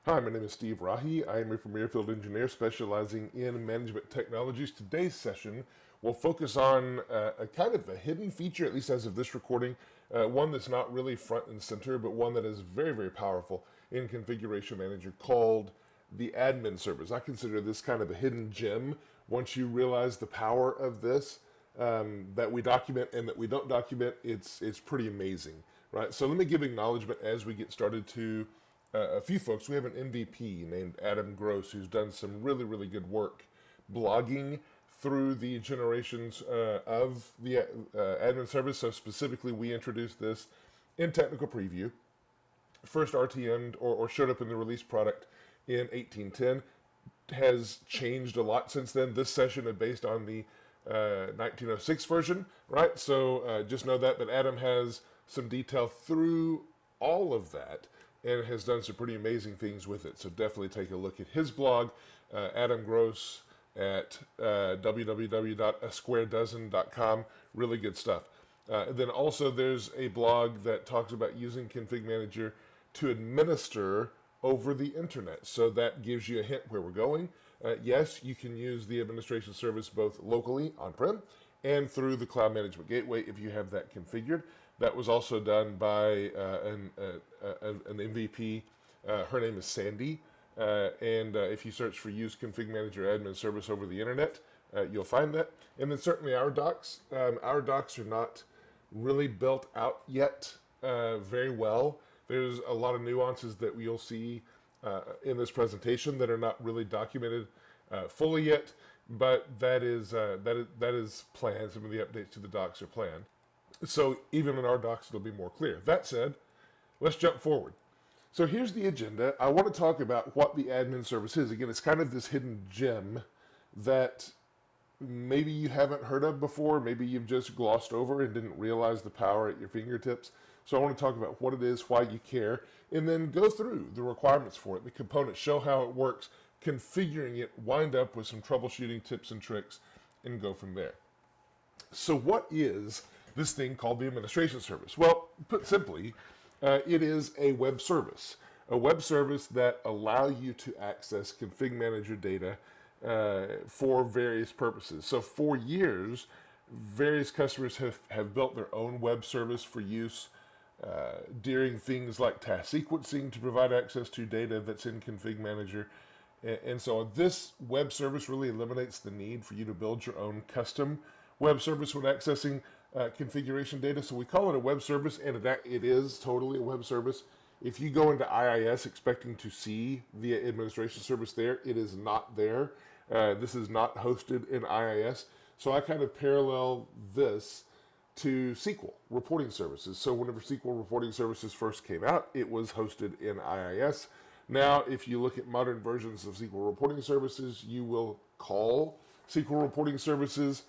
Hi, my name is Steve Rahi. I am a premier field engineer specializing in management technologies. Today's session will focus on a kind of a hidden feature, at least as of this recording, one that's not really front and center, but one that is very, very powerful in Configuration Manager called the admin service. I consider this kind of a hidden gem. Once you realize the power of this, that we document and that we don't document, it's pretty amazing, right? So let me give acknowledgement as we get started to a few folks. We have an MVP named Adam Gross who's done some really, really good work blogging through the generations of the admin service. So specifically, we introduced this in technical preview, first RTM'd or showed up in the release product in 1810. Has changed a lot since then. This session is based on the 1906 version, right? So just know that. But Adam has some detail through all of that and has done some pretty amazing things with it. So definitely take a look at his blog, Adam Gross at www.asquaredozen.com. Really good stuff. Then also there's a blog that talks about using ConfigMgr to administer over the internet. So that gives you a hint where we're going. Yes, you can use the administration service both locally on-prem and through the Cloud Management Gateway if you have that configured. That was also done by an MVP. Her name is Sandy. And if you search for Use Config Manager Admin Service over the internet, you'll find that. And then certainly our docs. Our docs are not really built out yet very well. There's a lot of nuances that you'll see in this presentation that are not really documented fully yet, but that is planned. Some of the updates to the docs are planned. So even in our docs, it'll be more clear. That said, let's jump forward. So here's the agenda. I want to talk about what the admin service is. Again, it's kind of this hidden gem that maybe you haven't heard of before. Maybe you've just glossed over and didn't realize the power at your fingertips. So I want to talk about what it is, why you care, and then go through the requirements for it, the components, show how it works, configuring it, wind up with some troubleshooting tips and tricks, and go from there. So what is this thing called the administration service? Well, put simply, it is a web service that allow you to access config manager data for various purposes. So for years, various customers have built their own web service for use during things like task sequencing to provide access to data that's in config manager. And so this web service really eliminates the need for you to build your own custom web service when accessing configuration data. So we call it a web service, and it is totally a web service. If you go into IIS expecting to see the administration service there, it is not there. This is not hosted in IIS. So I kind of parallel this to SQL reporting services. So whenever SQL reporting services first came out, it was hosted in IIS. Now, if you look at modern versions of SQL reporting services, you will call SQL reporting services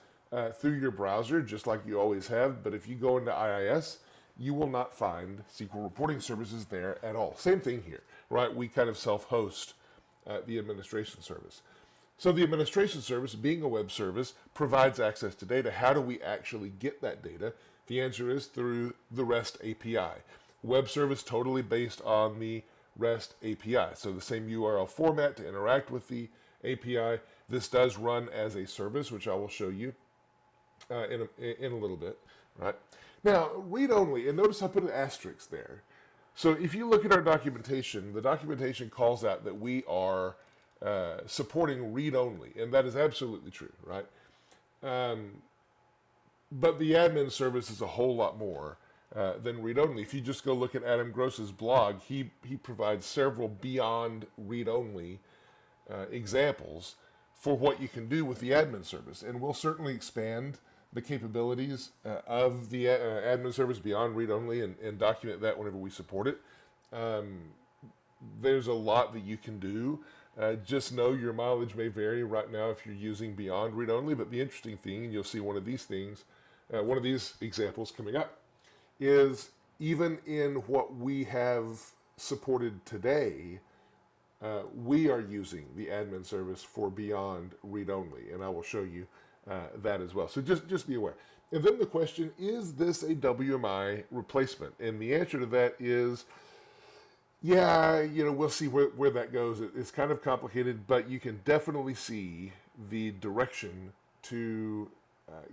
through your browser, just like you always have. But if you go into IIS, you will not find SQL reporting services there at all. Same thing here, right? We kind of self-host the administration service. So the administration service, being a web service, provides access to data. How do we actually get that data? The answer is through the REST API. Web service totally based on the REST API. So the same URL format to interact with the API. This does run as a service, which I will show you in a little bit, right? Now, read only, and notice I put an asterisk there. So if you look at our documentation, the documentation calls out that we are supporting read only, and that is absolutely true, right? But the admin service is a whole lot more than read only. If you just go look at Adam Gross's blog, he provides several beyond read only examples for what you can do with the admin service, and we'll certainly expand the capabilities of the admin service beyond read-only and document that whenever we support it. There's a lot that you can do. Just know your mileage may vary right now if you're using beyond read-only, but the interesting thing, and you'll see one of these things, one of these examples coming up, is even in what we have supported today, we are using the admin service for beyond read-only, and I will show you that as well. So just be aware. And then the question, is this a WMI replacement? And the answer to that is Yeah, we'll see where that goes. It's kind of complicated, but you can definitely see the direction to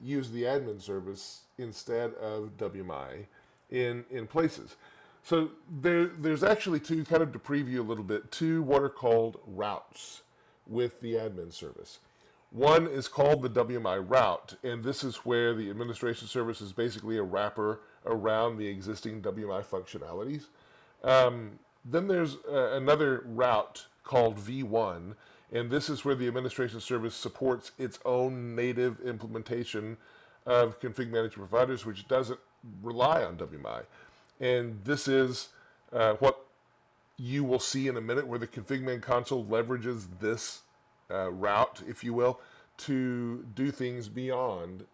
use the admin service instead of WMI in places. So there's actually two, kind of to preview a little bit, two what are called routes with the admin service. One is called the WMI route, and this is where the administration service is basically a wrapper around the existing WMI functionalities. Then there's another route called V1, and this is where the administration service supports its own native implementation of config manager providers, which doesn't rely on WMI. And this is what you will see in a minute, where the ConfigMan console leverages this route, if you will, to do things beyond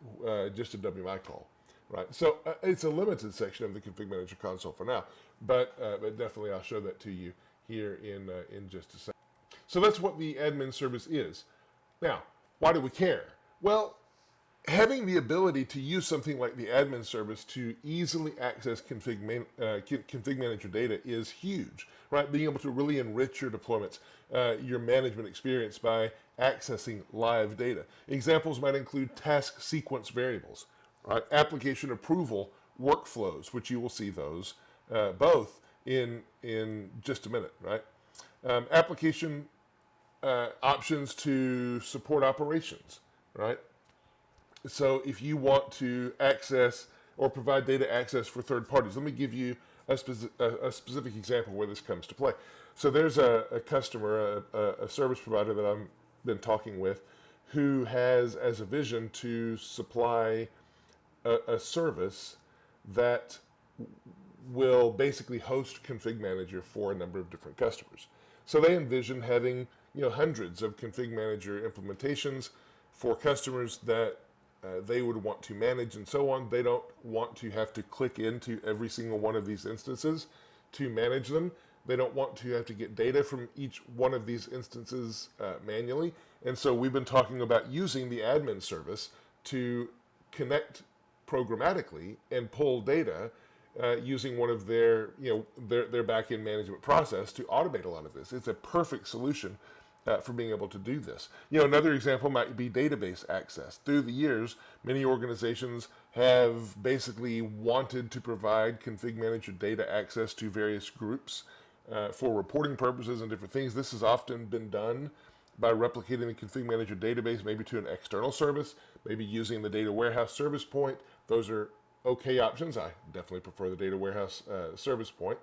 just a WMI call. Right, so it's a limited section of the Config Manager console for now, but definitely I'll show that to you here in just a second. So that's what the admin service is. Now, why do we care? Well, having the ability to use something like the admin service to easily access config manager data is huge, right? Being able to really enrich your deployments, your management experience by accessing live data. Examples might include task sequence variables, right? Application approval workflows, which you will see those both in just a minute, right? Application options to support operations, right? So if you want to access or provide data access for third parties, let me give you a specific example where this comes to play. So there's a customer, a service provider that I've been talking with, who has as a vision to supply a service that will basically host Config Manager for a number of different customers. So they envision having hundreds of Config Manager implementations for customers that they would want to manage and so on. They don't want to have to click into every single one of these instances to manage them. They don't want to have to get data from each one of these instances manually. And so we've been talking about using the admin service to connect programmatically and pull data using one of their back-end management process to automate a lot of this. It's a perfect solution for being able to do this. Another example might be database access. Through the years, many organizations have basically wanted to provide config manager data access to various groups for reporting purposes and different things. This has often been done by replicating the config manager database maybe to an external service, maybe using the data warehouse service point. Those are okay options. I definitely prefer the data warehouse service point.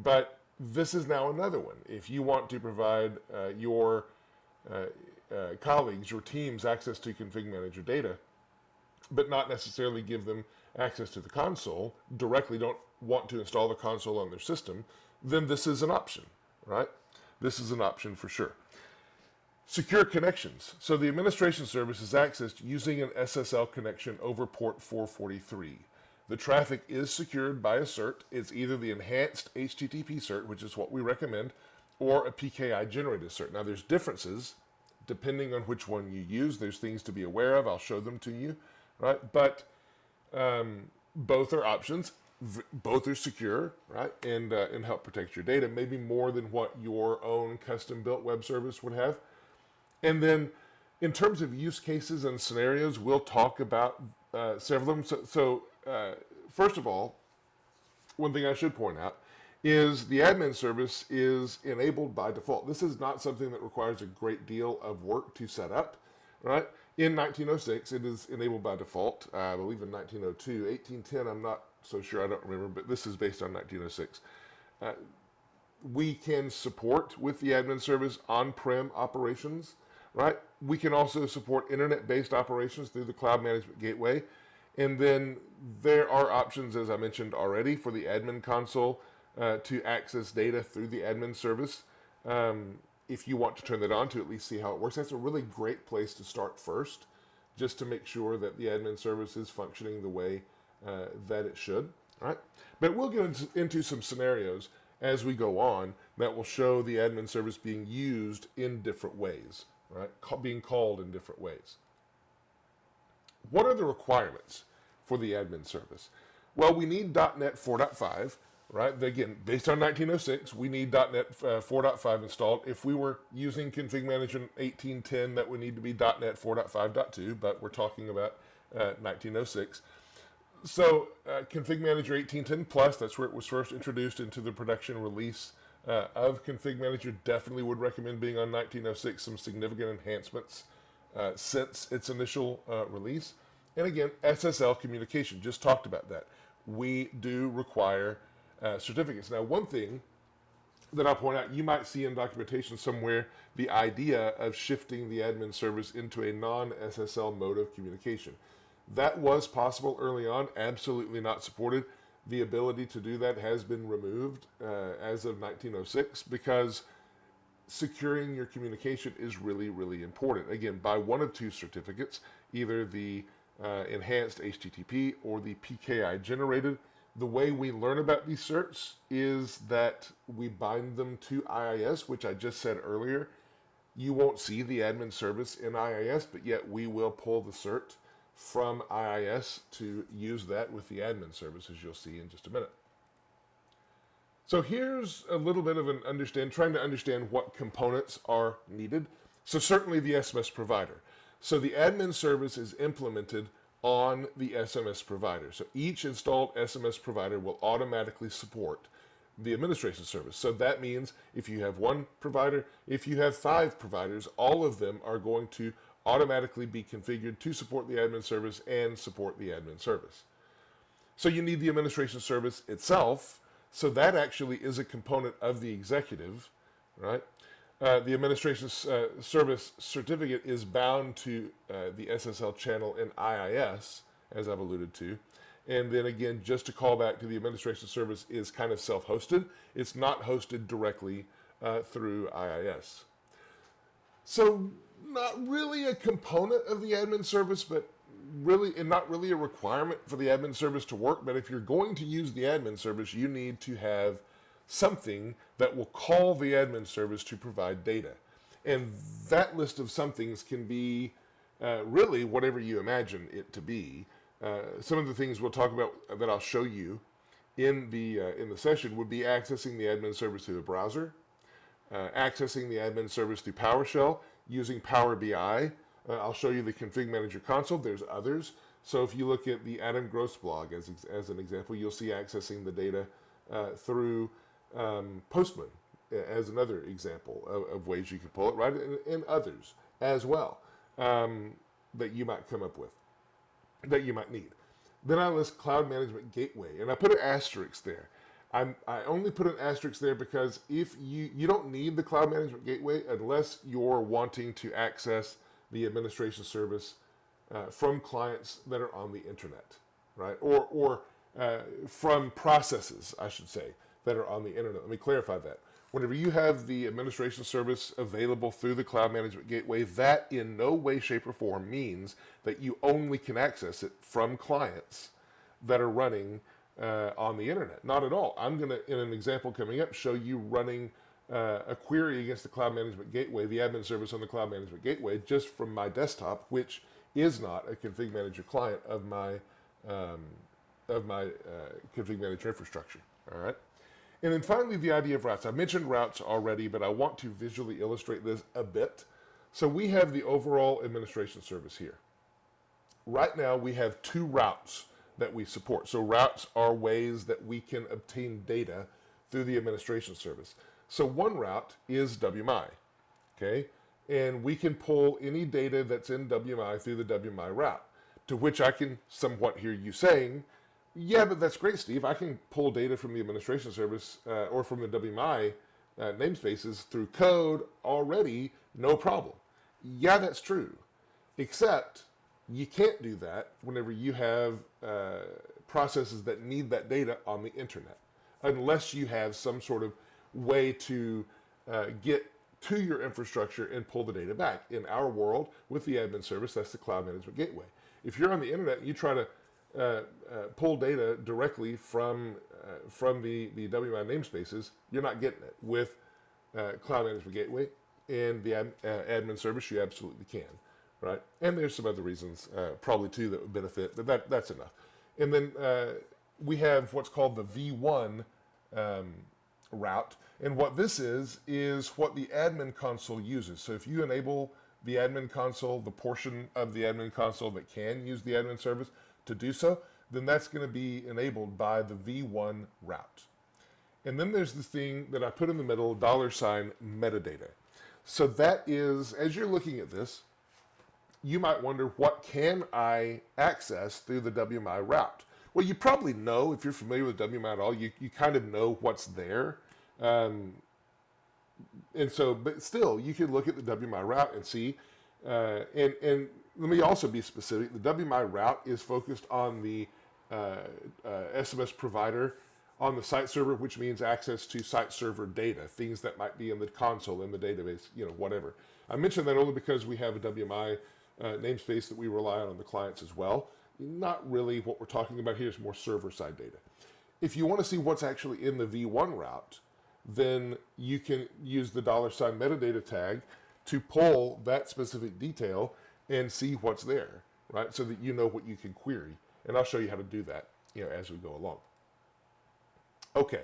But this is now another one. If you want to provide your colleagues, your teams, access to config manager data, but not necessarily give them access to the console, directly don't want to install the console on their system, then this is an option, right? This is an option for sure. Secure connections. So the administration service is accessed using an SSL connection over port 443. The traffic is secured by a cert. It's either the enhanced HTTP cert, which is what we recommend, or a PKI generated cert. Now there's differences depending on which one you use. There's things to be aware of. I'll show them to you, right? But both are options. Both are secure, right? And help protect your data, maybe more than what your own custom-built web service would have. And then in terms of use cases and scenarios, we'll talk about several of them. So first of all, one thing I should point out is the admin service is enabled by default. This is not something that requires a great deal of work to set up, right? In 1906, it is enabled by default. I believe in 1902. 1810, I'm not so sure, I don't remember, but this is based on 1906. We can support with the admin service on-prem operations, right? We can also support internet-based operations through the Cloud Management Gateway. And then there are options, as I mentioned already, for the admin console to access data through the admin service. If you want to turn that on to at least see how it works, that's a really great place to start first, just to make sure that the admin service is functioning the way that it should, right? But we'll get into some scenarios as we go on that will show the admin service being used in different ways, right? Being called in different ways. What are the requirements for the admin service? Well, we need .NET 4.5, right? Again, based on 1906, we need .NET 4.5 installed. If we were using Config Manager 1810, that would need to be .NET 4.5.2, but we're talking about 1906. So Config Manager 1810 Plus, that's where it was first introduced into the production release of Config Manager. Definitely would recommend being on 1906, some significant enhancements since its initial release. And again, SSL communication, just talked about that. We do require certificates. Now, one thing that I'll point out, you might see in documentation somewhere the idea of shifting the admin service into a non-SSL mode of communication. That was possible early on, absolutely not supported. The ability to do that has been removed as of 1906 because securing your communication is really, really important. Again, by one of two certificates, either the enhanced HTTP or the PKI generated. The way we learn about these certs is that we bind them to IIS, which I just said earlier. You won't see the admin service in IIS, but yet we will pull the cert from IIS to use that with the admin service, as you'll see in just a minute. So here's a little bit of trying to understand what components are needed. So certainly the SMS provider. So the admin service is implemented on the SMS provider. So each installed SMS provider will automatically support the administration service. So that means if you have one provider, if you have 5 providers, all of them are going to automatically be configured to support the admin service and support the admin service. So you need the administration service itself. So that actually is a component of the executive, right? The administration service certificate is bound to the SSL channel in IIS, as I've alluded to. And then again, just to call back to the administration service is kind of self-hosted. It's not hosted directly through IIS. So not really a component of the admin service, but really, and not really a requirement for the admin service to work. But if you're going to use the admin service, you need to have something that will call the admin service to provide data. And that list of somethings can be really whatever you imagine it to be. Some of the things we'll talk about that I'll show you in the session would be accessing the admin service through the browser, accessing the admin service through PowerShell, using Power BI. I'll show you the Config Manager console. There's others. So if you look at the Adam Gross blog as an example, you'll see accessing the data through Postman as another example of ways you can pull it, right? And others as well that you might come up with, that you might need. Then I list Cloud Management Gateway, and I put an asterisk there. I only put an asterisk there because if you don't need the Cloud Management Gateway unless you're wanting to access the administration service from clients that are on the internet, right? Or from processes, I should say, that are on the internet. Let me clarify that. Whenever you have the administration service available through the Cloud Management Gateway, that in no way, shape, or form means that you only can access it from clients that are running on the internet. Not at all. I'm going to, in an example coming up, show you running a query against the Cloud Management Gateway, the admin service on the Cloud Management Gateway, just from my desktop, which is not a Config Manager client of my Config Manager infrastructure. All right. And then finally, the idea of routes. I mentioned routes already, but I want to visually illustrate this a bit. So we have the overall administration service here. Right now, we have 2 routes that we support. So routes are ways that we can obtain data through the administration service. So one route is WMI, okay? And we can pull any data that's in WMI through the WMI route, to which I can somewhat hear you saying, yeah, but that's great, Steve. I can pull data from the administration service or from the WMI namespaces through code already, no problem. Yeah, that's true. Except you can't do that whenever you have processes that need that data on the internet, unless you have some sort of way to get to your infrastructure and pull the data back. In our world, with the admin service, that's the Cloud Management Gateway. If you're on the internet and you try to pull data directly from the WMI namespaces, you're not getting it. With Cloud Management Gateway and the admin service, you absolutely can, right? And there's some other reasons, probably too, that would benefit, but that's enough. And then we have what's called the V1 route. And what this is what the admin console uses. So if you enable the admin console, the portion of the admin console that can use the admin service to do so, then that's going to be enabled by the v1 route. And then there's this thing that I put in the middle, $ metadata. So that is, as you're looking at this, you might wonder, what can I access through the WMI route? Well, you probably know, if you're familiar with WMI at all, you kind of know what's there. And so, but still, you can look at the WMI route and see, and let me also be specific, the WMI route is focused on the SMS provider on the site server, which means access to site server data, things that might be in the console, in the database, whatever. I mention that only because we have a WMI namespace that we rely on the clients as well. Not really what we're talking about here, is more server-side data. If you want to see what's actually in the v1 route, then you can use the $ metadata tag to pull that specific detail and see what's there, right? So that you know what you can query. And I'll show you how to do that, as we go along. Okay,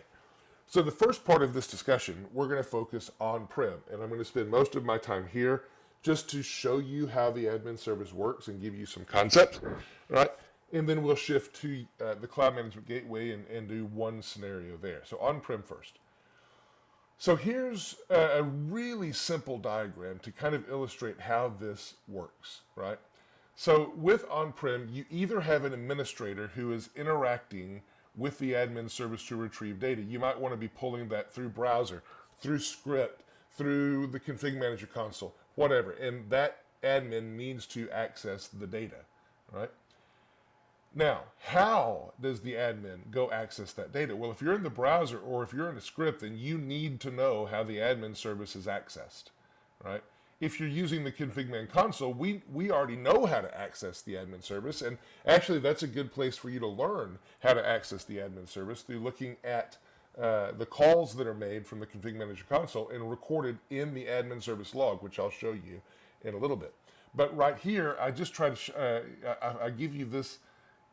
so the first part of this discussion, we're going to focus on-prem, and I'm going to spend most of my time here just to show you how the admin service works and give you some concepts, right? And then we'll shift to the Cloud Management Gateway and do one scenario there. So on-prem first. So here's a really simple diagram to kind of illustrate how this works, right? So with on-prem, you either have an administrator who is interacting with the admin service to retrieve data. You might want to be pulling that through browser, through script, through the ConfigMgr console, whatever. And that admin needs to access the data, right? Now, how does the admin go access that data? Well, if you're in the browser or if you're in a script, then you need to know how the admin service is accessed, right? If you're using the ConfigMgr console, we already know how to access the admin service, and actually that's a good place for you to learn how to access the admin service through looking at the calls that are made from the ConfigMgr console and recorded in the admin service log, which I'll show you in a little bit. But right here, I just try to, I give you this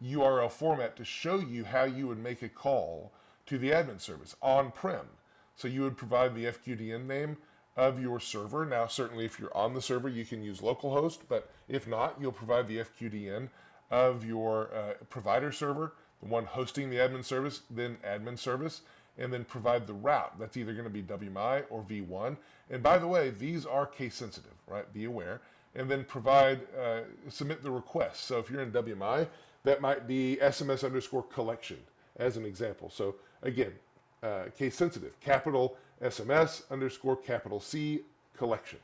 URL format to show you how you would make a call to the admin service on-prem. So you would provide the FQDN name of your server. Now, certainly if you're on the server, you can use localhost, but if not, you'll provide the FQDN of your provider server, the one hosting the admin service, then admin service, and then provide the route. That's either going to be WMI or v1. And by the way, these are case sensitive, right? Be aware. And then provide, submit the request. So if you're in WMI, that might be SMS_collection as an example. So again, case sensitive, capital SMS_C collection,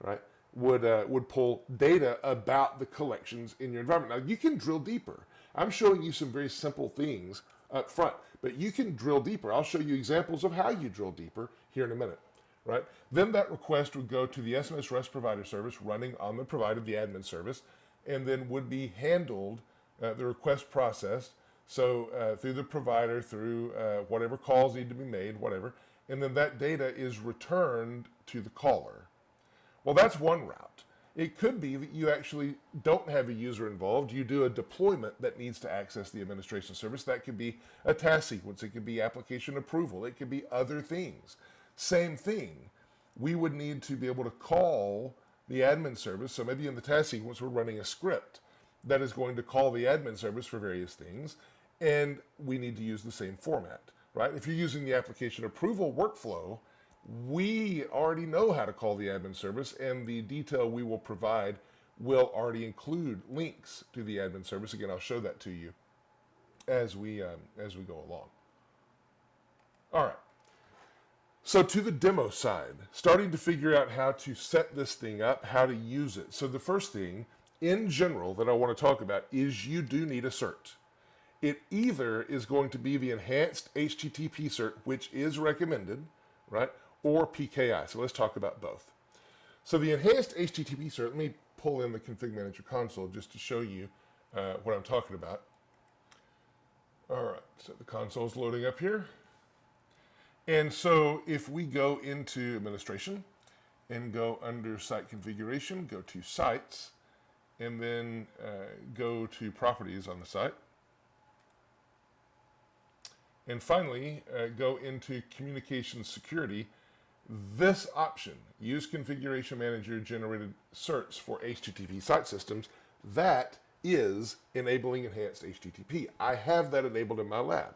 right? Would pull data about the collections in your environment. Now you can drill deeper. I'm showing you some very simple things up front, but you can drill deeper. I'll show you examples of how you drill deeper here in a minute, right? Then that request would go to the SMS REST provider service running on the provider, the admin service, and then would be handled, the request processed, so through the provider, through whatever calls need to be made, whatever, and then that data is returned to the caller. Well, that's one route. It could be that you actually don't have a user involved. You do a deployment that needs to access the administration service. That could be a task sequence. It could be application approval. It could be other things. Same thing. We would need to be able to call the admin service. So maybe in the task sequence, we're running a script that is going to call the admin service for various things, and we need to use the same format, right? If you're using the application approval workflow, we already know how to call the admin service, and the detail we will provide will already include links to the admin service. Again, I'll show that to you as we go along. All right. So to the demo side, starting to figure out how to set this thing up, how to use it. So the first thing, in general, that I want to talk about is you do need a cert. It either is going to be the enhanced HTTP cert, which is recommended, right, or PKI. So let's talk about both. So the enhanced HTTP cert, let me pull in the ConfigMgr console just to show you what I'm talking about. All right, so the console is loading up here. And so if we go into administration and go under site configuration, go to sites, and then go to properties on the site. And finally, go into communication security. This option, use configuration manager generated certs for HTTP site systems, that is enabling enhanced HTTP. I have that enabled in my lab.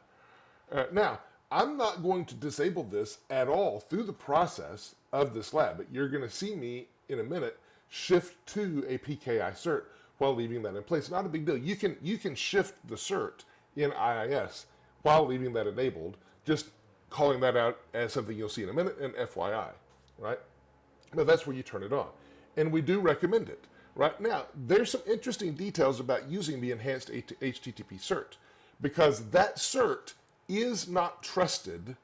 Now, I'm not going to disable this at all through the process of this lab, but you're going to see me in a minute shift to a PKI cert while leaving that in place. Not a big deal. You can shift the cert in IIS while leaving that enabled, just calling that out as something you'll see in a minute, and FYI, right? But that's where you turn it on. And we do recommend it. Right now, there's some interesting details about using the enhanced HTTP cert, because that cert is not trusted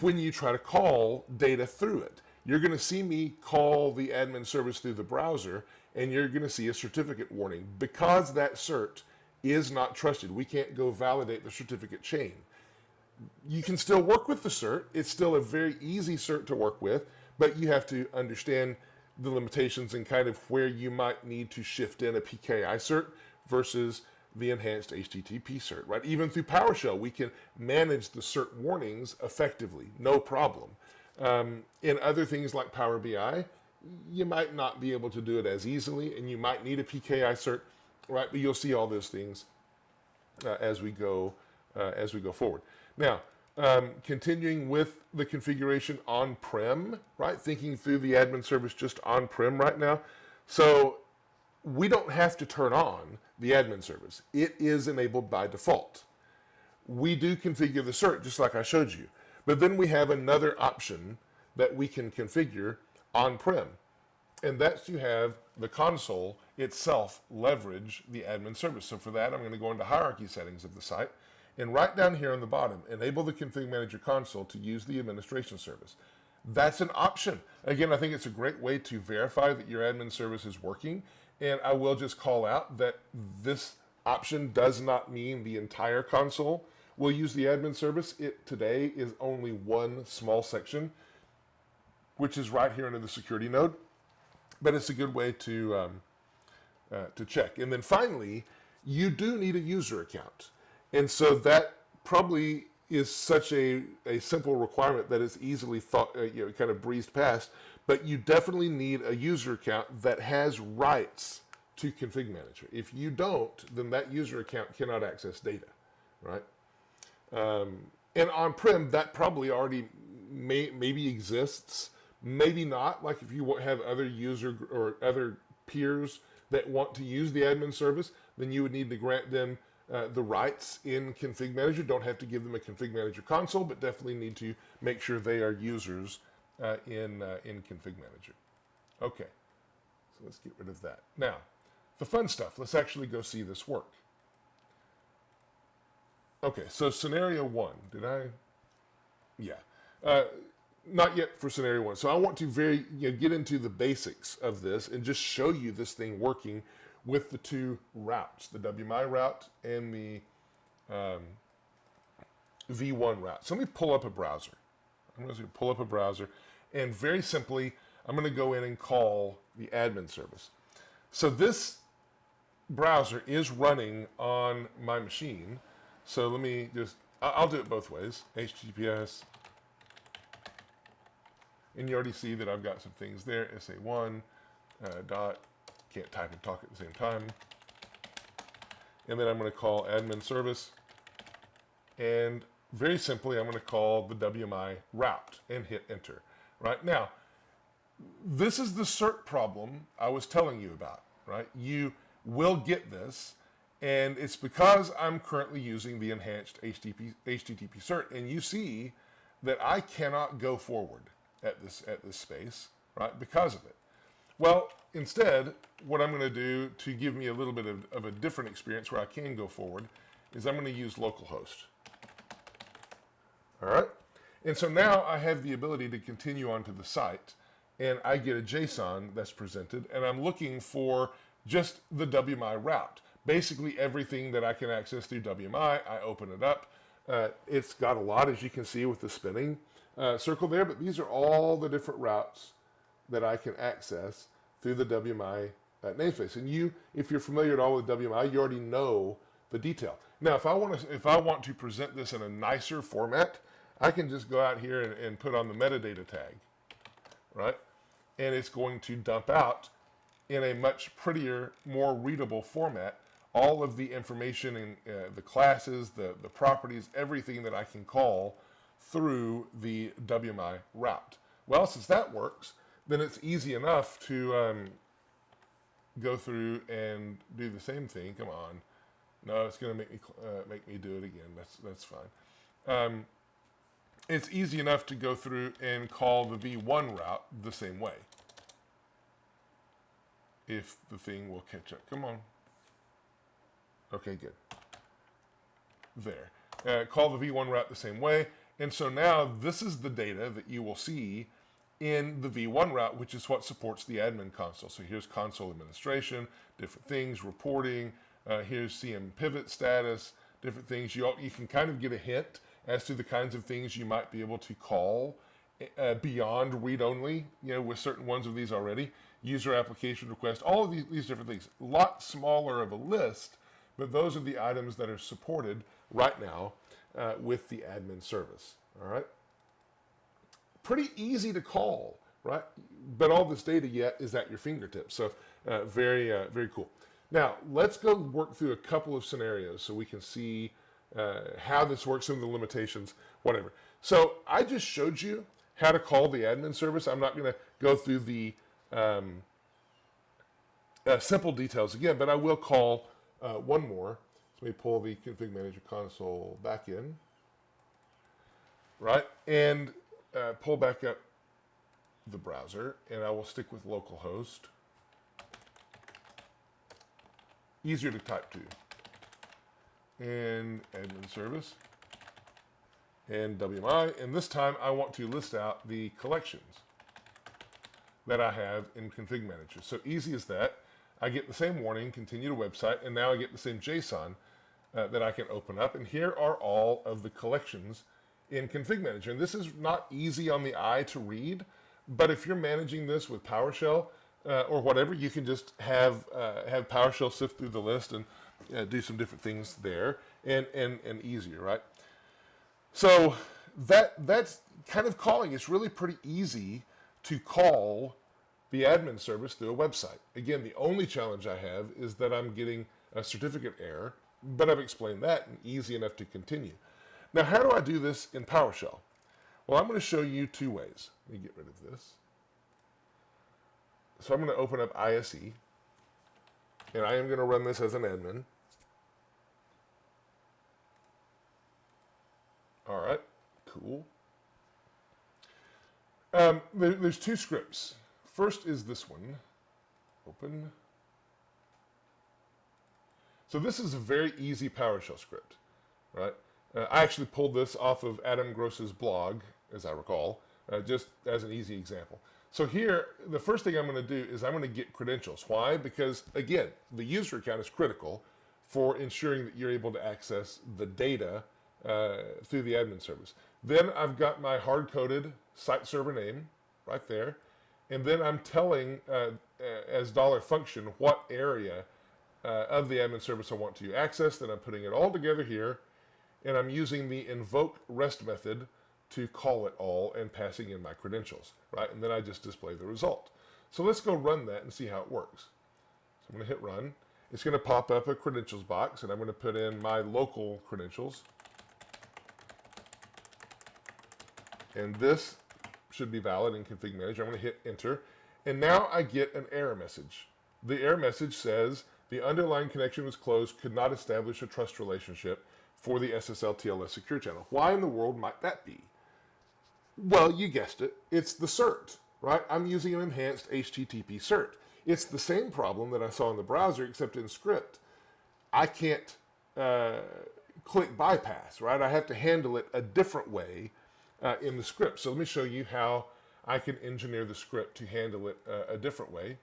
when you try to call data through it. You're going to see me call the admin service through the browser, and you're going to see a certificate warning because that cert is not trusted. We can't go validate the certificate chain. You can still work with the cert. It's still a very easy cert to work with, but you have to understand the limitations and kind of where you might need to shift in a PKI cert versus the enhanced HTTP cert, right? Even through PowerShell, we can manage the cert warnings effectively, no problem. In other things like Power BI, you might not be able to do it as easily, and you might need a PKI cert, right? But you'll see all those things as we go forward. Now, continuing with the configuration on-prem, right? Thinking through the admin service just on-prem right now. So we don't have to turn on the admin service. It is enabled by default. We do configure the cert just like I showed you. But then we have another option that we can configure on-prem. And that's to have the console itself leverage the admin service. So for that, I'm going to go into hierarchy settings of the site. And right down here on the bottom, enable the Config Manager console to use the administration service. That's an option. Again, I think it's a great way to verify that your admin service is working. And I will just call out that this option does not mean the entire console will use the admin service. It today is only one small section, which is right here under the security node. But it's a good way to check. And then finally, you do need a user account. And so that probably is such a simple requirement that it's easily kind of breezed past. But you definitely need a user account that has rights to Config Manager. If you don't, then that user account cannot access data, right? And on-prem, that probably already maybe exists, maybe not. Like if you have other user or other peers that want to use the admin service, then you would need to grant them the rights in Config Manager. Don't have to give them a Config Manager console, but definitely need to make sure they are users in Config Manager. Okay, so let's get rid of that. Now, the fun stuff. Let's actually go see this work. Okay, so scenario one. Did I? Yeah. Not yet for scenario one. So I want to get into the basics of this and just show you this thing working with the two routes, the WMI route and the V1 route. So let me pull up a browser. I'm going to pull up a browser, and very simply, I'm going to go in and call the admin service. So this browser is running on my machine. So let me just, I'll do it both ways. HTTPS. And you already see that I've got some things there. SA1 dot, can't type and talk at the same time. And then I'm going to call admin service. And very simply, I'm going to call the WMI route and hit enter. Right now, this is the cert problem I was telling you about, right? You will get this, and it's because I'm currently using the enhanced HTTP cert, and you see that I cannot go forward at this space, right, because of it. Well, instead, what I'm going to do to give me a little bit of a different experience where I can go forward is I'm going to use localhost. All right? And so now I have the ability to continue onto the site, and I get a JSON that's presented, and I'm looking for just the WMI route. Basically everything that I can access through WMI, I open it up. It's got a lot, as you can see, with the spinning circle there, but these are all the different routes that I can access through the WMI namespace. And if you're familiar at all with WMI, you already know the detail. Now, if I want to present this in a nicer format, I can just go out here and put on the metadata tag, right? And it's going to dump out in a much prettier, more readable format all of the information in the classes, the properties, everything that I can call through the WMI route. Well, since that works, then it's easy enough to go through and do the same thing. Come on. No, it's going to make me do it again. That's fine. It's easy enough to go through and call the V1 route the same way. If the thing will catch up. Come on. Okay, good. There. Call the V1 route the same way. And so now this is the data that you will see in the V1 route, which is what supports the admin console. So here's console administration, different things, reporting. Here's CM pivot status, different things. You can kind of get a hint as to the kinds of things you might be able to call beyond read-only, with certain ones of these already. User application request, all of these different things. A lot smaller of a list, but those are the items that are supported right now with the admin service. All right. Pretty easy to call, right? But all this data yet is at your fingertips. So very cool. Now, let's go work through a couple of scenarios so we can see how this works, some of the limitations, whatever. So I just showed you how to call the admin service. I'm not going to go through the simple details again, but I will call one more. So let me pull the ConfigMgr console back in, right? And pull back up the browser, and I will stick with localhost. Easier to type to. And admin service. And WMI. And this time I want to list out the collections that I have in ConfigMgr. So easy as that. I get the same warning, continue to website, and now I get the same JSON that I can open up. And here are all of the collections in ConfigMgr. And this is not easy on the eye to read, but if you're managing this with PowerShell or whatever, you can just have PowerShell sift through the list and do some different things there, and easier, right? So that's kind of calling. It's really pretty easy to call the admin service through a website. Again, the only challenge I have is that I'm getting a certificate error, but I've explained that and easy enough to continue. Now, how do I do this in PowerShell? Well, I'm going to show you two ways. Let me get rid of this. So I'm going to open up ISE, and I am going to run this as an admin. All right, cool. There's two scripts. First is this one. Open. So this is a very easy PowerShell script, right? I actually pulled this off of Adam Gross's blog, as I recall, just as an easy example. So here, the first thing I'm going to do is I'm going to get credentials. Why? Because, again, the user account is critical for ensuring that you're able to access the data through the admin service. Then I've got my hard-coded site server name right there. And then I'm telling, as $function, what area of the admin service I want to access. Then I'm putting it all together here. And I'm using the invoke REST method to call it all and passing in my credentials, right? And then I just display the result. So let's go run that and see how it works. So I'm going to hit run. It's going to pop up a credentials box, and I'm going to put in my local credentials. And this should be valid in ConfigMgr. I'm going to hit enter. And now I get an error message. The error message says the underlying connection was closed, could not establish a trust relationship for the SSL TLS secure channel. Why in the world might that be? Well, you guessed it. It's the cert, right? I'm using an enhanced HTTP cert. It's the same problem that I saw in the browser, except in script. I can't click bypass, right? I have to handle it a different way in the script. So let me show you how I can engineer the script to handle it a different way.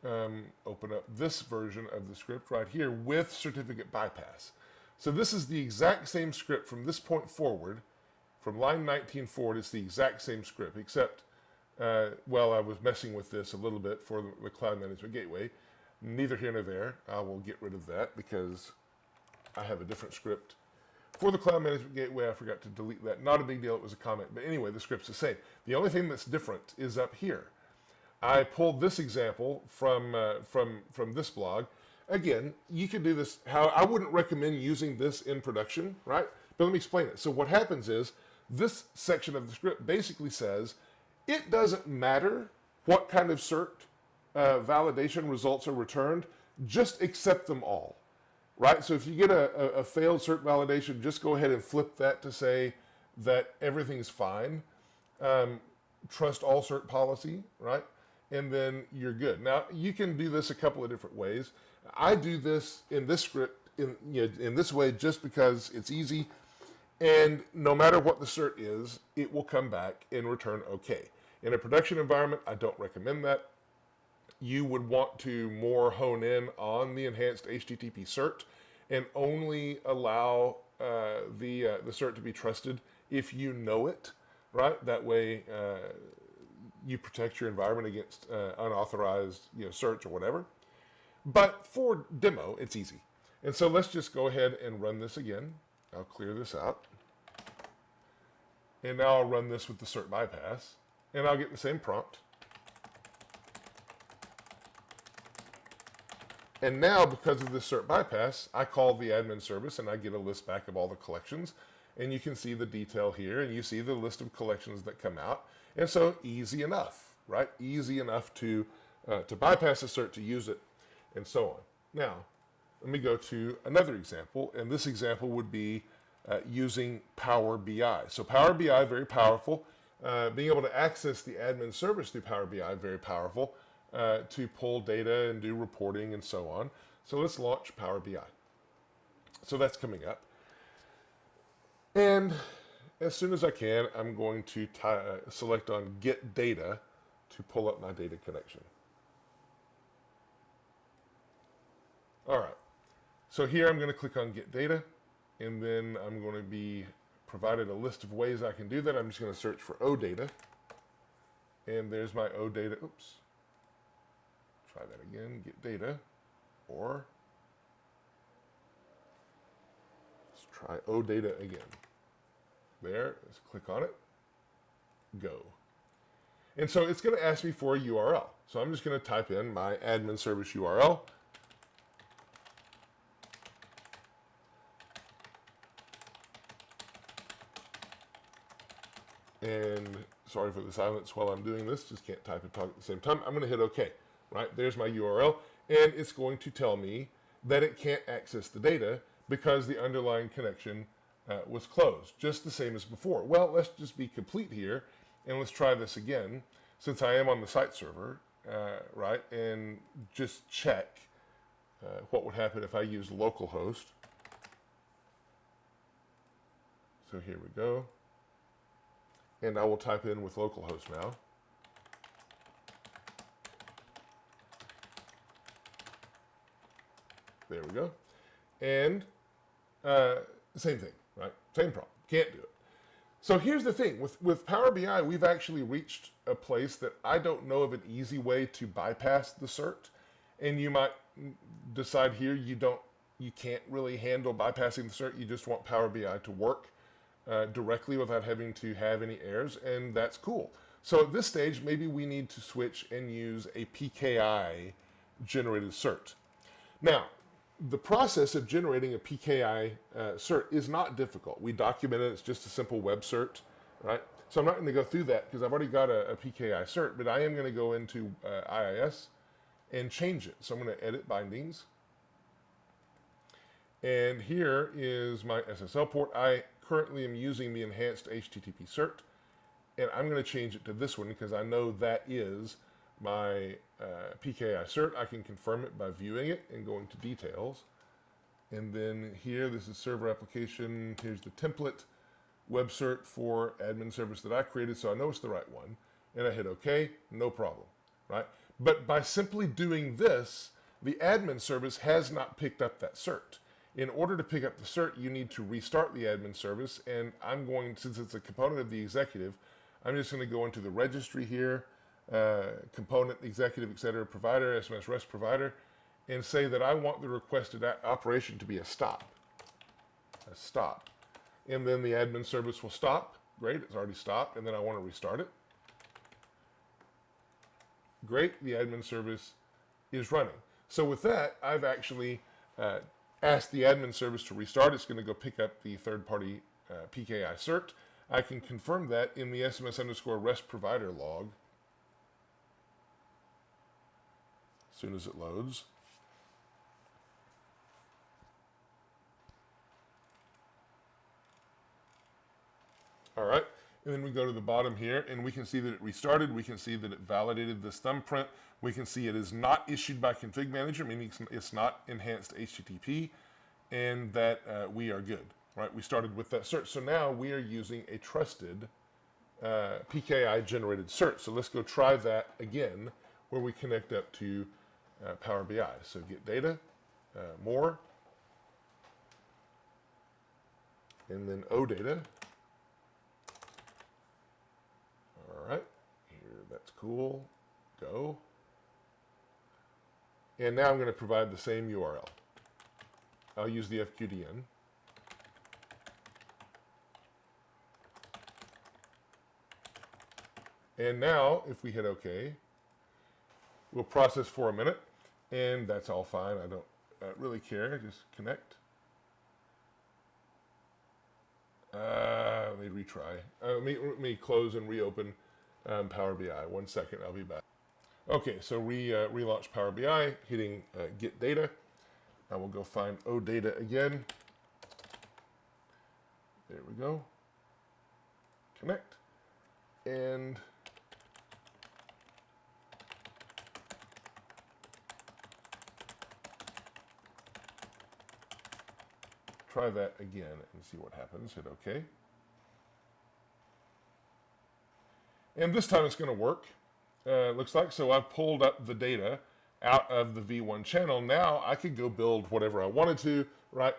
Open up this version of the script right here with certificate bypass. So this is the exact same script from this point forward. From line 19 forward, it's the exact same script, except, well, I was messing with this a little bit for the Cloud Management Gateway. Neither here nor there. I will get rid of that because I have a different script. For the Cloud Management Gateway, I forgot to delete that. Not a big deal, it was a comment. But anyway, the script's the same. The only thing that's different is up here. I pulled this example from this blog. Again, you can do this how I wouldn't recommend using this in production, right? But let me explain it. So what happens is this section of the script basically says it doesn't matter what kind of cert validation results are returned, just accept them all, right? So if you get a failed cert validation, just go ahead and flip that to say that everything's fine. Trust all cert policy, right? And then you're good. Now, you can do this a couple of different ways. I do this in this script in this way just because it's easy, and no matter what the cert is, it will come back and return okay. In a production environment, I don't recommend that. You would want to more hone in on the enhanced HTTP cert and only allow the cert to be trusted if you know it, right? That way you protect your environment against unauthorized certs or whatever. But for demo, it's easy. And so let's just go ahead and run this again. I'll clear this out. And now I'll run this with the cert bypass. And I'll get the same prompt. And now, because of this cert bypass, I call the admin service and I get a list back of all the collections. And you can see the detail here, and you see the list of collections that come out. And so easy enough, right? Easy enough to bypass a cert, to use it, and so on. Now, let me go to another example, and this example would be using Power BI. So Power BI, very powerful. Being able to access the admin service through Power BI, very powerful, to pull data and do reporting and so on. So let's launch Power BI. So that's coming up. And as soon as I can, I'm going to select on Get Data to pull up my data connection. All right. So here I'm going to click on Get Data, and then I'm going to be provided a list of ways I can do that. I'm just going to search for OData, and there's my OData. Oops. Try that again. Get Data, or let's try OData again. There, let's click on it, go. And so it's going to ask me for a URL. So I'm just going to type in my admin service URL. And sorry for the silence while I'm doing this, just can't type and talk at the same time. I'm going to hit OK, right? There's my URL, and it's going to tell me that it can't access the data because the underlying connection was closed, just the same as before. Well, let's just be complete here, and let's try this again, since I am on the site server, right? And just check what would happen if I use localhost. So here we go. And I will type in with localhost now. There we go. And same thing, right? Same problem. Can't do it. So here's the thing. With Power BI, we've actually reached a place that I don't know of an easy way to bypass the cert. And you might decide here you can't really handle bypassing the cert. You just want Power BI to work directly without having to have any errors, and that's cool. So at this stage, maybe we need to switch and use a PKI generated cert. Now, the process of generating a PKI cert is not difficult. We document it. It's just a simple web cert, right? So I'm not going to go through that because I've already got a PKI cert, but I am going to go into IIS and change it. So I'm going to edit bindings. And here is my SSL port. I currently am using the enhanced HTTP cert, and I'm going to change it to this one because I know that is my PKI cert. I can confirm it by viewing it and going to details. And then here, this is server application. Here's the template web cert for admin service that I created, so I know it's the right one. And I hit OK, no problem, right? But by simply doing this, the admin service has not picked up that cert. In order to pick up the cert, you need to restart the admin service, and I'm going, since it's a component of the executive, I'm just going to go into the registry here, component, executive, etc., provider, SMS REST provider, and say that I want the requested operation to be a stop. stop. And then the admin service will stop. Great, it's already stopped. And then I want to restart it. Great, the admin service is running. So with that, I've actually asked the admin service to restart. It's going to go pick up the third-party PKI cert. I can confirm that in the SMS_REST provider log as soon as it loads. All right, and then we go to the bottom here, and we can see that it restarted. We can see that it validated this thumbprint. We can see it is not issued by ConfigMgr, meaning it's not enhanced HTTP, and that we are good. Right? We started with that cert. So now we are using a trusted PKI-generated cert. So let's go try that again, where we connect up to Power BI. So get data, more, and then OData. All right, here, that's cool. Go. And now I'm going to provide the same URL. I'll use the FQDN. And now, if we hit OK, we'll process for a minute, and that's all fine. I don't really care. Just connect. Let me retry. Let me close and reopen Power BI. 1 second, I'll be back. Okay, so relaunch Power BI, hitting Get Data. I will go find OData again. There we go. Connect. And try that again and see what happens. Hit OK. And this time it's going to work, looks like. So I've pulled up the data out of the V1 channel. Now I could go build whatever I wanted to, right,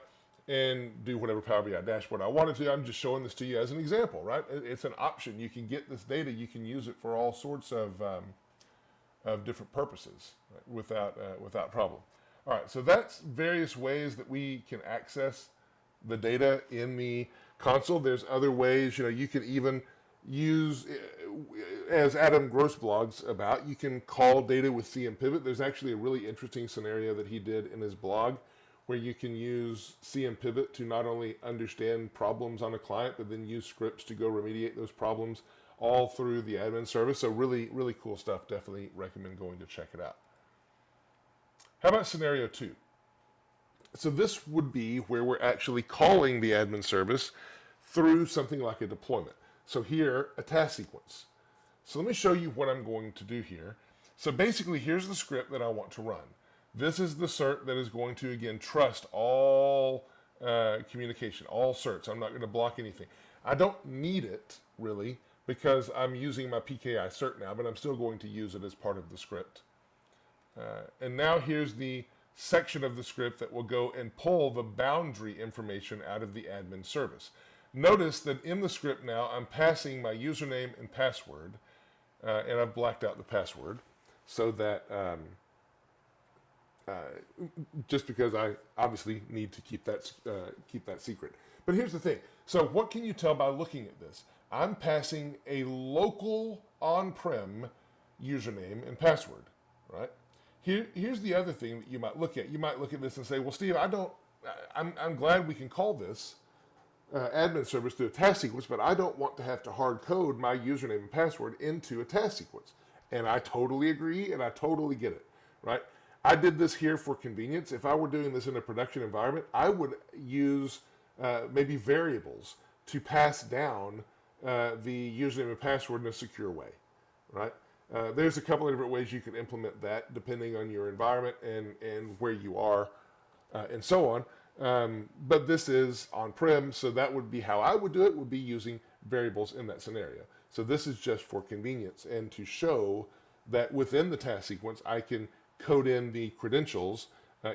and do whatever Power BI dashboard I wanted to. I'm just showing this to you as an example, right? It's an option. You can get this data. You can use it for all sorts of different purposes, right, without problem. All right, so that's various ways that we can access the data in the console. There's other ways, you could even use, as Adam Gross blogs about, you can call data with CMPivot. There's actually a really interesting scenario that he did in his blog where you can use CMPivot to not only understand problems on a client, but then use scripts to go remediate those problems all through the admin service. So really, really cool stuff. Definitely recommend going to check it out. How about scenario 2? So this would be where we're actually calling the admin service through something like a deployment. So here, a task sequence. So let me show you what I'm going to do here. So basically, here's the script that I want to run. This is the cert that is going to, again, trust all communication, all certs. I'm not going to block anything. I don't need it, really, because I'm using my PKI cert now, but I'm still going to use it as part of the script. And now here's the section of the script that will go and pull the boundary information out of the admin service. Notice that in the script now, I'm passing my username and password, and I've blacked out the password so that just because I obviously need to keep that secret. But here's the thing. So what can you tell by looking at this? I'm passing a local on-prem username and password, right? Here's the other thing that you might look at. You might look at this and say, well, Steve, I'm glad we can call this admin service through a task sequence, but I don't want to have to hard code my username and password into a task sequence. And I totally agree, and I totally get it, right? I did this here for convenience. If I were doing this in a production environment, I would use maybe variables to pass down the username and password in a secure way, right? There's a couple of different ways you can implement that depending on your environment and where you are and so on. But this is on-prem, so that would be how I would do it, would be using variables in that scenario. So this is just for convenience and to show that within the task sequence, I can code in the credentials,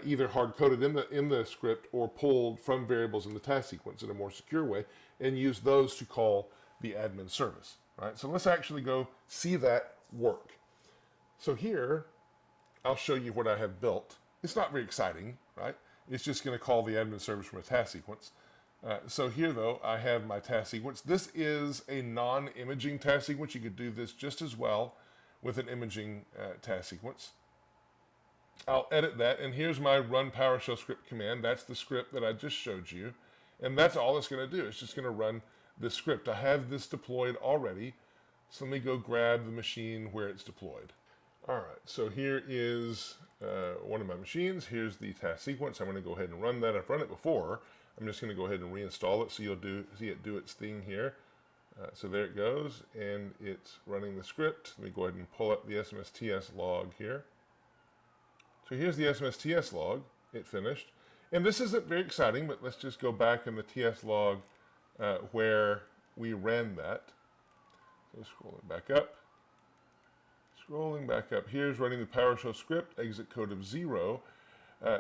either hard-coded in the script or pulled from variables in the task sequence in a more secure way, and use those to call the admin service. Right? So let's actually go see that work. So here, I'll show you what I have built. It's not very exciting, right? It's just going to call the admin service from a task sequence. So here, though, I have my task sequence. This is a non-imaging task sequence. You could do this just as well with an imaging task sequence. I'll edit that, and here's my run PowerShell script command. That's the script that I just showed you, and that's all it's going to do. It's just going to run this script. I have this deployed already, so let me go grab the machine where it's deployed. All right, so here is one of my machines. Here's the task sequence. I'm going to go ahead and run that. I've run it before. I'm just going to go ahead and reinstall it so you'll see it do its thing here. So there it goes, and it's running the script. Let me go ahead and pull up the SMSTS log here. So here's the SMSTS log. It finished. And this isn't very exciting, but let's just go back in the TS log where we ran that. So scrolling back up. Scrolling back up. Here's running the PowerShell script, exit code of 0.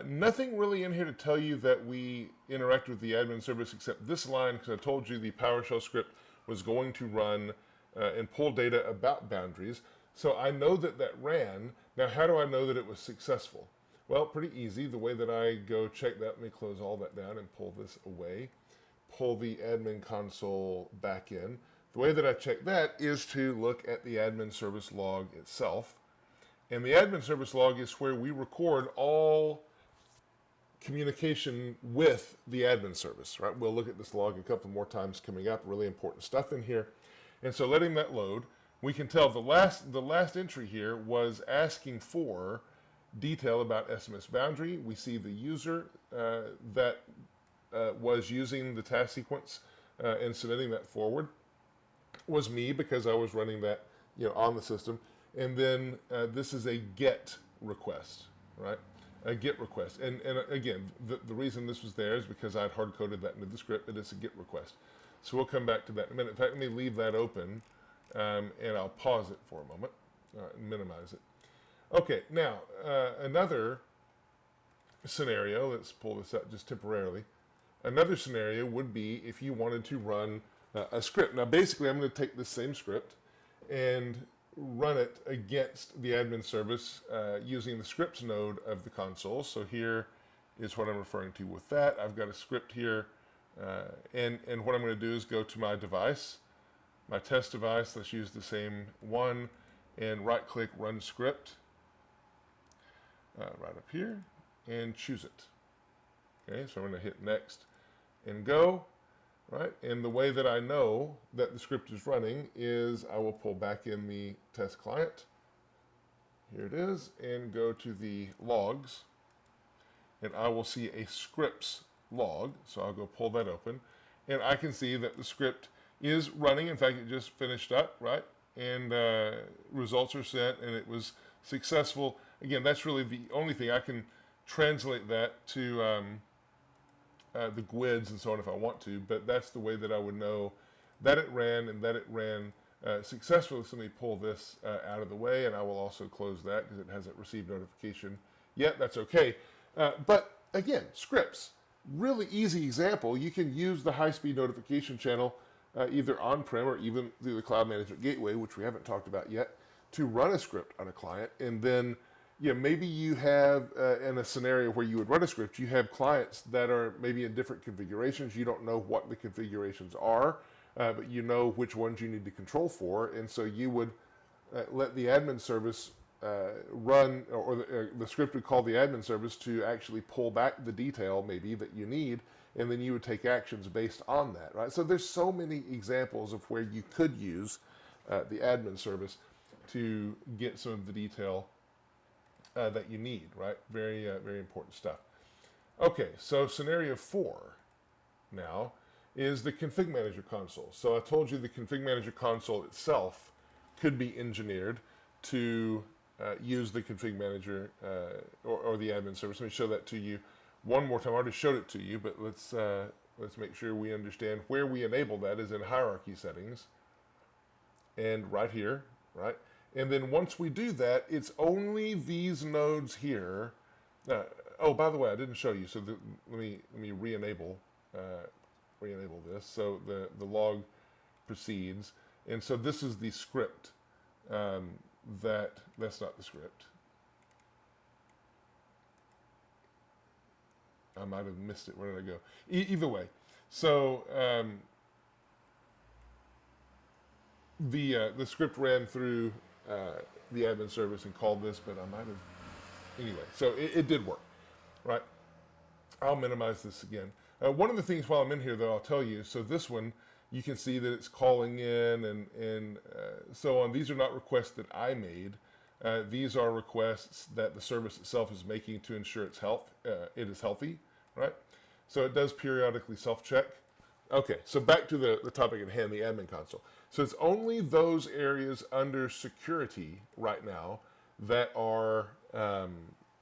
Nothing really in here to tell you that we interact with the admin service except this line, because I told you the PowerShell script was going to run and pull data about boundaries. So I know that that ran. Now, how do I know that it was successful? Well, pretty easy. The way that I go check that, let me close all that down and pull this away. Pull the admin console back in. The way that I check that is to look at the admin service log itself. And the admin service log is where we record all communication with the admin service, right? We'll look at this log a couple more times coming up, really important stuff in here. And so letting that load, we can tell the last entry here was asking for detail about SMS boundary. We see the user that was using the task sequence and submitting that forward was me, because I was running that on the system. And then this is a GET request, right? A GET request. And again, the reason this was there is because I'd hard-coded that into the script, that it's a GET request. So we'll come back to that in a minute. In fact, let me leave that open, and I'll pause it for a moment, and minimize it. Okay, now, another scenario, let's pull this up just temporarily. Another scenario would be if you wanted to run a script. Now, basically, I'm going to take this same script and run it against the admin service using the scripts node of the console. So here is what I'm referring to with that. I've got a script here, and what I'm going to do is go to my device, my test device. Let's use the same one, and right-click Run Script right up here, and choose it. Okay, so I'm going to hit Next and Go. Right, and the way that I know that the script is running is I will pull back in the test client. Here it is, and go to the logs, and I will see a scripts log. So I'll go pull that open, and I can see that the script is running. In fact, it just finished up, right? And results are sent, and it was successful. Again, that's really the only thing. I can translate that to the GUIDs and so on if I want to, but that's the way that I would know that it ran and that it ran successfully. So let me pull this out of the way, and I will also close that because it hasn't received notification yet. That's okay. But again, scripts, really easy example. You can use the high-speed notification channel either on-prem or even through the Cloud Management Gateway, which we haven't talked about yet, to run a script on a client. And then maybe you have, in a scenario where you would run a script, you have clients that are maybe in different configurations. You don't know what the configurations are, but you know which ones you need to control for. And so you would let the admin service run, or the script would call the admin service to actually pull back the detail maybe that you need, and then you would take actions based on that, right? So there's so many examples of where you could use the admin service to get some of the detail that you need, right? Very, very important stuff. Okay, so scenario 4 now is the ConfigMgr console. So I told you the ConfigMgr console itself could be engineered to use the ConfigMgr or the admin service. Let me show that to you one more time. I already showed it to you, but let's make sure we understand where we enable that is in hierarchy settings, and right here, right? And then once we do that, it's only these nodes here. Oh, by the way, I didn't show you. So let me re-enable this. So the log proceeds, and so this is the script. That's not the script. I might have missed it. Where did I go? Either way. So the script ran through the admin service and called this, but I might have anyway. So it did work, right? I'll minimize this again. One of the things while I'm in here, though, I'll tell you. So this one, you can see that it's calling in and so on. These are not requests that I made. These are requests that the service itself is making to ensure its health. It is healthy, right? So it does periodically self-check. Okay, so back to the topic at hand, the admin console. So it's only those areas under security right now that are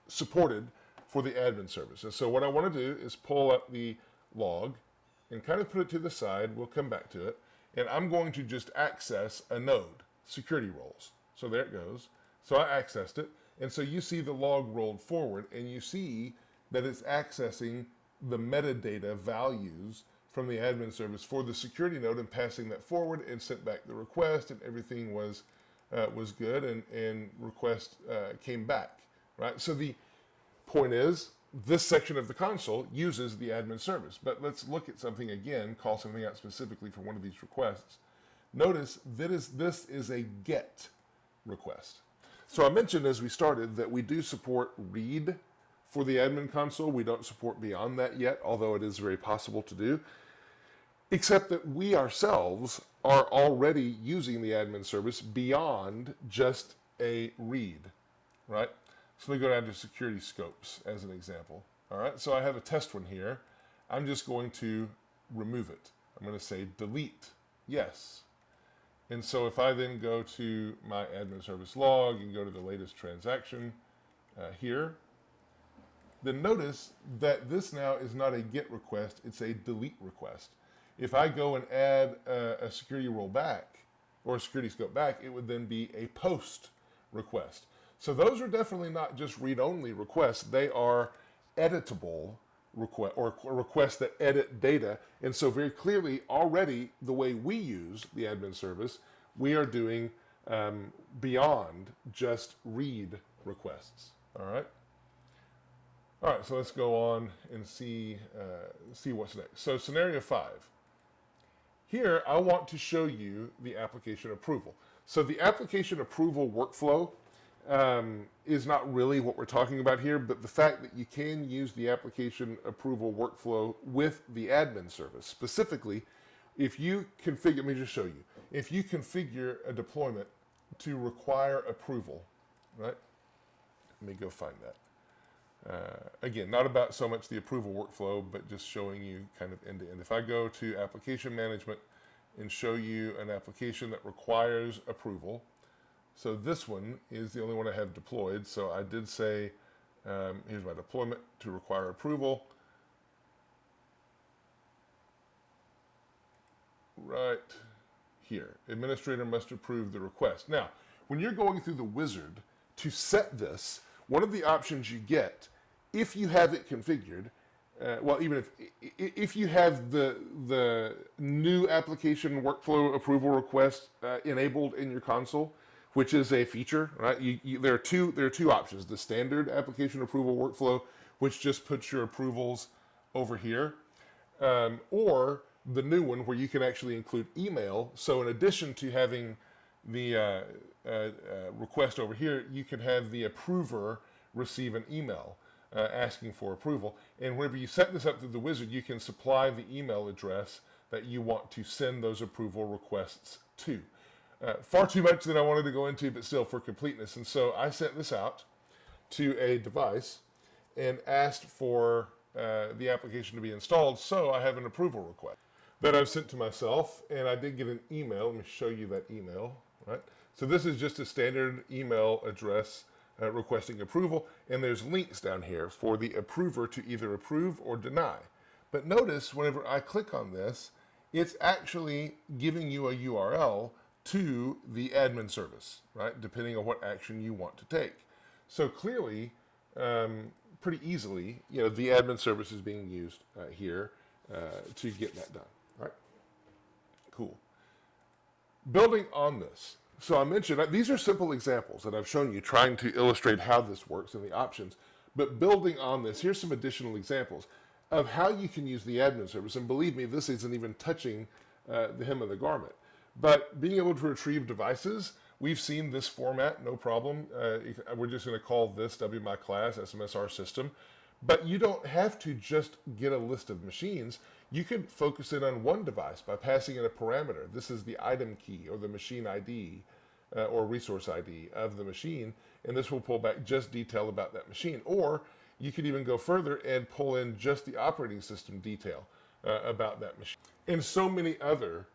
supported for the admin service. And so what I want to do is pull up the log and kind of put it to the side. We'll come back to it. And I'm going to just access a node, security roles. So there it goes. So I accessed it. And so you see the log rolled forward, and you see that it's accessing the metadata values from the admin service for the security node and passing that forward and sent back the request, and everything was good, and request came back, right? So the point is, this section of the console uses the admin service. But let's look at something again, call something out specifically for one of these requests. Notice that this is a GET request. So I mentioned as we started that we do support read for the admin console. We don't support beyond that yet, although it is very possible to do, except that we ourselves are already using the admin service beyond just a read, right? So let me go down to security scopes as an example. All right, so I have a test one here. I'm just going to remove it. I'm going to say delete, yes. And so if I then go to my admin service log and go to the latest transaction here, then notice that this now is not a GET request, it's a delete request. If I go and add a security role back, or a security scope back, it would then be a post request. So those are definitely not just read-only requests, they are editable requests, or requests that edit data. And so very clearly, already, the way we use the admin service, we are doing beyond just read requests, all right? All right, so let's go on and see what's next. So scenario 5. Here, I want to show you the application approval. So the application approval workflow is not really what we're talking about here, but the fact that you can use the application approval workflow with the admin service. Specifically, if you configure, let me just show you. If you configure a deployment to require approval, right? Let me go find that. Again, not about so much the approval workflow, but just showing you kind of end to end. If I go to application management and show you an application that requires approval, so this one is the only one I have deployed. So I did say, here's my deployment to require approval. Right here, administrator must approve the request. Now, when you're going through the wizard to set this, one of the options you get, if you have it configured, well, even if you have the new application workflow approval request enabled in your console, which is a feature, right? There are two options: the standard application approval workflow, which just puts your approvals over here, or the new one where you can actually include email. So in addition to having the request over here, you can have the approver receive an email asking for approval. And whenever you set this up through the wizard, you can supply the email address that you want to send those approval requests to. Far too much that I wanted to go into, but still for completeness. And so I sent this out to a device and asked for the application to be installed. So I have an approval request that I've sent to myself, and I did get an email. Let me show you that email, right? So this is just a standard email address requesting approval, and there's links down here for the approver to either approve or deny. But notice whenever I click on this, it's actually giving you a URL to the admin service, right? Depending on what action you want to take. So clearly, pretty easily, the admin service is being used here to get that done, right? Cool. Building on this, so I mentioned these are simple examples that I've shown you trying to illustrate how this works and the options, but building on this, here's some additional examples. of how you can use the admin service. And believe me, this isn't even touching the hem of the garment. But being able to retrieve devices, we've seen this format, no problem. We're just going to call this WMyClass SMSR system. But you don't have to just get a list of machines. You could focus in on one device by passing in a parameter. This is the item key or the machine ID or resource ID of the machine, and this will pull back just detail about that machine. Or you could even go further and pull in just the operating system detail about that machine. And so many other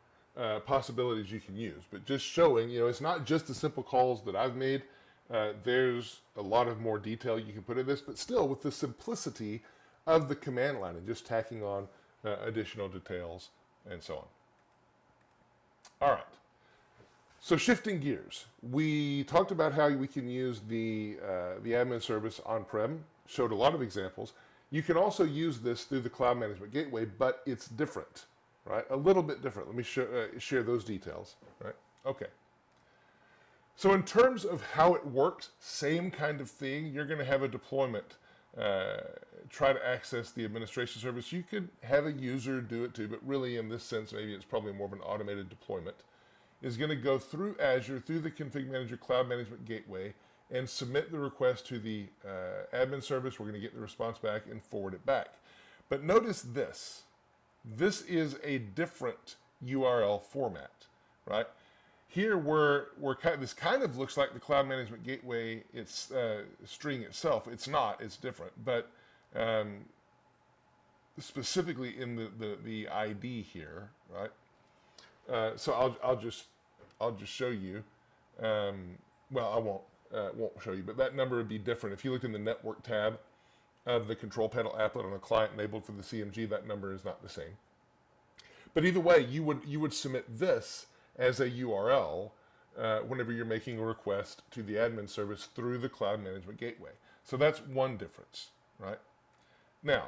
possibilities you can use. But just showing, it's not just the simple calls that I've made. There's a lot of more detail you can put in this, but still with the simplicity of the command line and just tacking on additional details and so on. All right. So shifting gears, we talked about how we can use the admin service on-prem, showed a lot of examples. You can also use this through the Cloud Management Gateway, but it's different, right? A little bit different. Let me share those details, right? Okay. So in terms of how it works, same kind of thing. You're going to have a deployment try to access the administration service. You could have a user do it too, but really in this sense, maybe it's probably more of an automated deployment. Is going to go through Azure, through the ConfigMgr Cloud Management Gateway, and submit the request to the admin service. We're going to get the response back and forward it back. But notice this. This is a different URL format, right? Here this kind of looks like the Cloud Management Gateway, it's string itself. It's not, it's different. But specifically in the ID here, right? So I'll just show you. Well, I won't show you, but that number would be different. If you look in the network tab of the control panel applet on a client enabled for the CMG, that number is not the same. But either way, you would submit this as a URL whenever you're making a request to the admin service through the Cloud Management Gateway. So that's one difference, right? Now,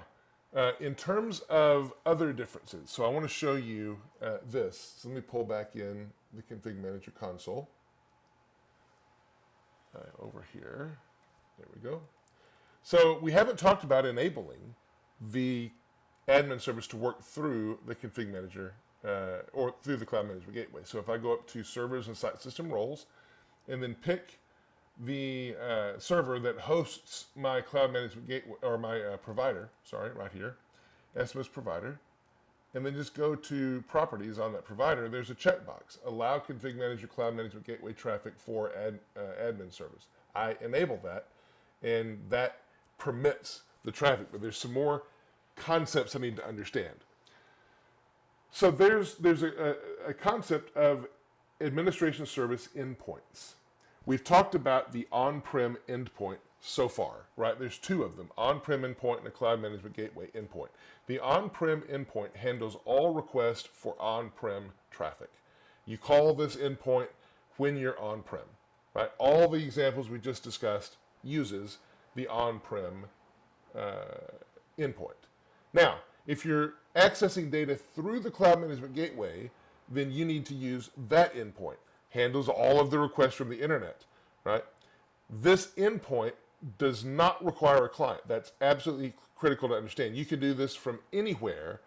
in terms of other differences, so I want to show you this. So let me pull back in the ConfigMgr console. Over here. There we go. So we haven't talked about enabling the admin service to work through the ConfigMgr or through the Cloud Management Gateway. So if I go up to Servers and Site System Roles and then pick the server that hosts my Cloud Management Gateway, or my provider, sorry, right here, SMS provider, and then just go to Properties on that provider, there's a checkbox, Allow ConfigMgr Cloud Management Gateway Traffic for admin service. I enable that, and that permits the traffic, but there's some more concepts I need to understand. So there's a concept of administration service endpoints. We've talked about the on-prem endpoint so far, right? There's two of them, on-prem endpoint and a Cloud Management Gateway endpoint. The on-prem endpoint handles all requests for on-prem traffic. You call this endpoint when you're on-prem, right? All the examples we just discussed uses the on-prem endpoint. Now, if you're accessing data through the Cloud Management Gateway, then you need to use that endpoint. Handles all of the requests from the internet, right? This endpoint does not require a client. That's absolutely critical to understand. You can do this from anywhere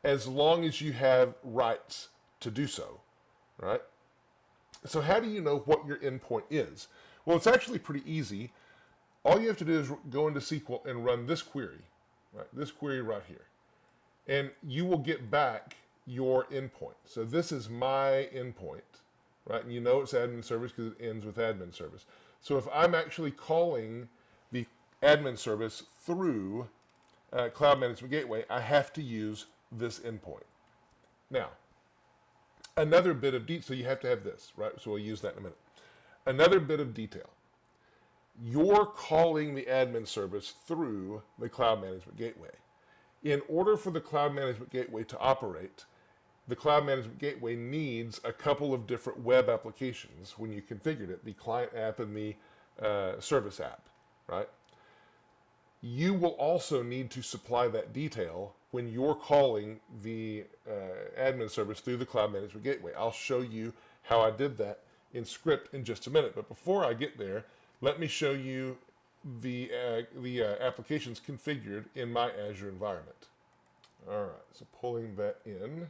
as long as you have rights to do so, right? So how do you know what your endpoint is? Well, it's actually pretty easy. All you have to do is go into SQL and run this query, right? This query right here. And you will get back your endpoint. So this is my endpoint, right? And you know it's admin service because it ends with admin service. So if I'm actually calling the admin service through Cloud Management Gateway, I have to use this endpoint. Now, another bit of detail, so you have to have this, right? So we'll use that in a minute. Another bit of detail. You're calling the admin service through the Cloud Management Gateway. In order for the Cloud Management Gateway to operate, the Cloud Management Gateway needs a couple of different web applications when you configured it, the client app and the service app, right? You will also need to supply that detail when you're calling the admin service through the Cloud Management Gateway. I'll show you how I did that in script in just a minute, but before I get there, let me show you the applications configured in my Azure environment. All right, so pulling that in.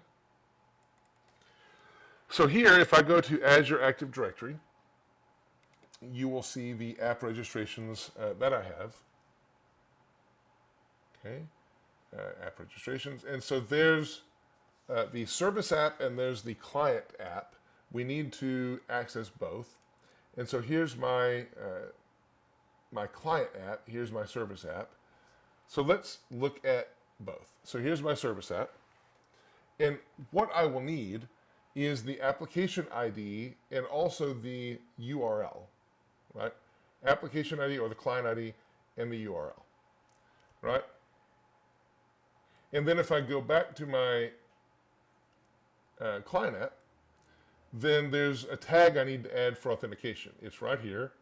So here, if I go to Azure Active Directory, you will see the app registrations that I have. Okay, app registrations. And so there's the service app and there's the client app. We need to access both. And so here's my my client app. Here's my service app. So let's look at both. So here's my service app. And what I will need is the application ID and also the URL, right? Application ID or the client ID and the URL, right? And then if I go back to my client app, then there's a tag I need to add for authentication. It's right here,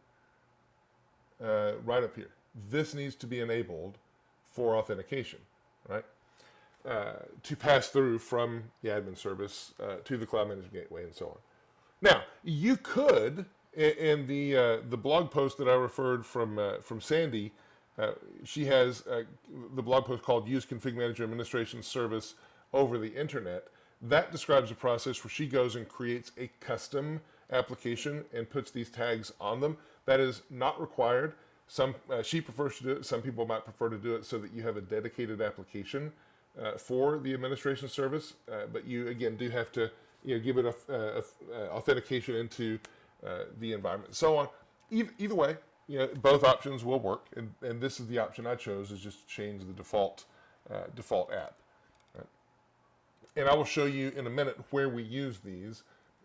right up here. This needs to be enabled for authentication, right? To pass through from the admin service to the cloud management gateway and so on. Now, you could, in the blog post that I referred from Sandy, she has the blog post called Use Config Manager Administration Service over the Internet. That describes a process where she goes and creates a custom application and puts these tags on them. That is not required. She prefers to do it. Some people might prefer to do it so that you have a dedicated application for the administration service. But you, again, do have to give it authentication into the environment and so on. Either way, both options will work. And this is the option I chose, is just to change the default app. And I will show you in a minute where we use these.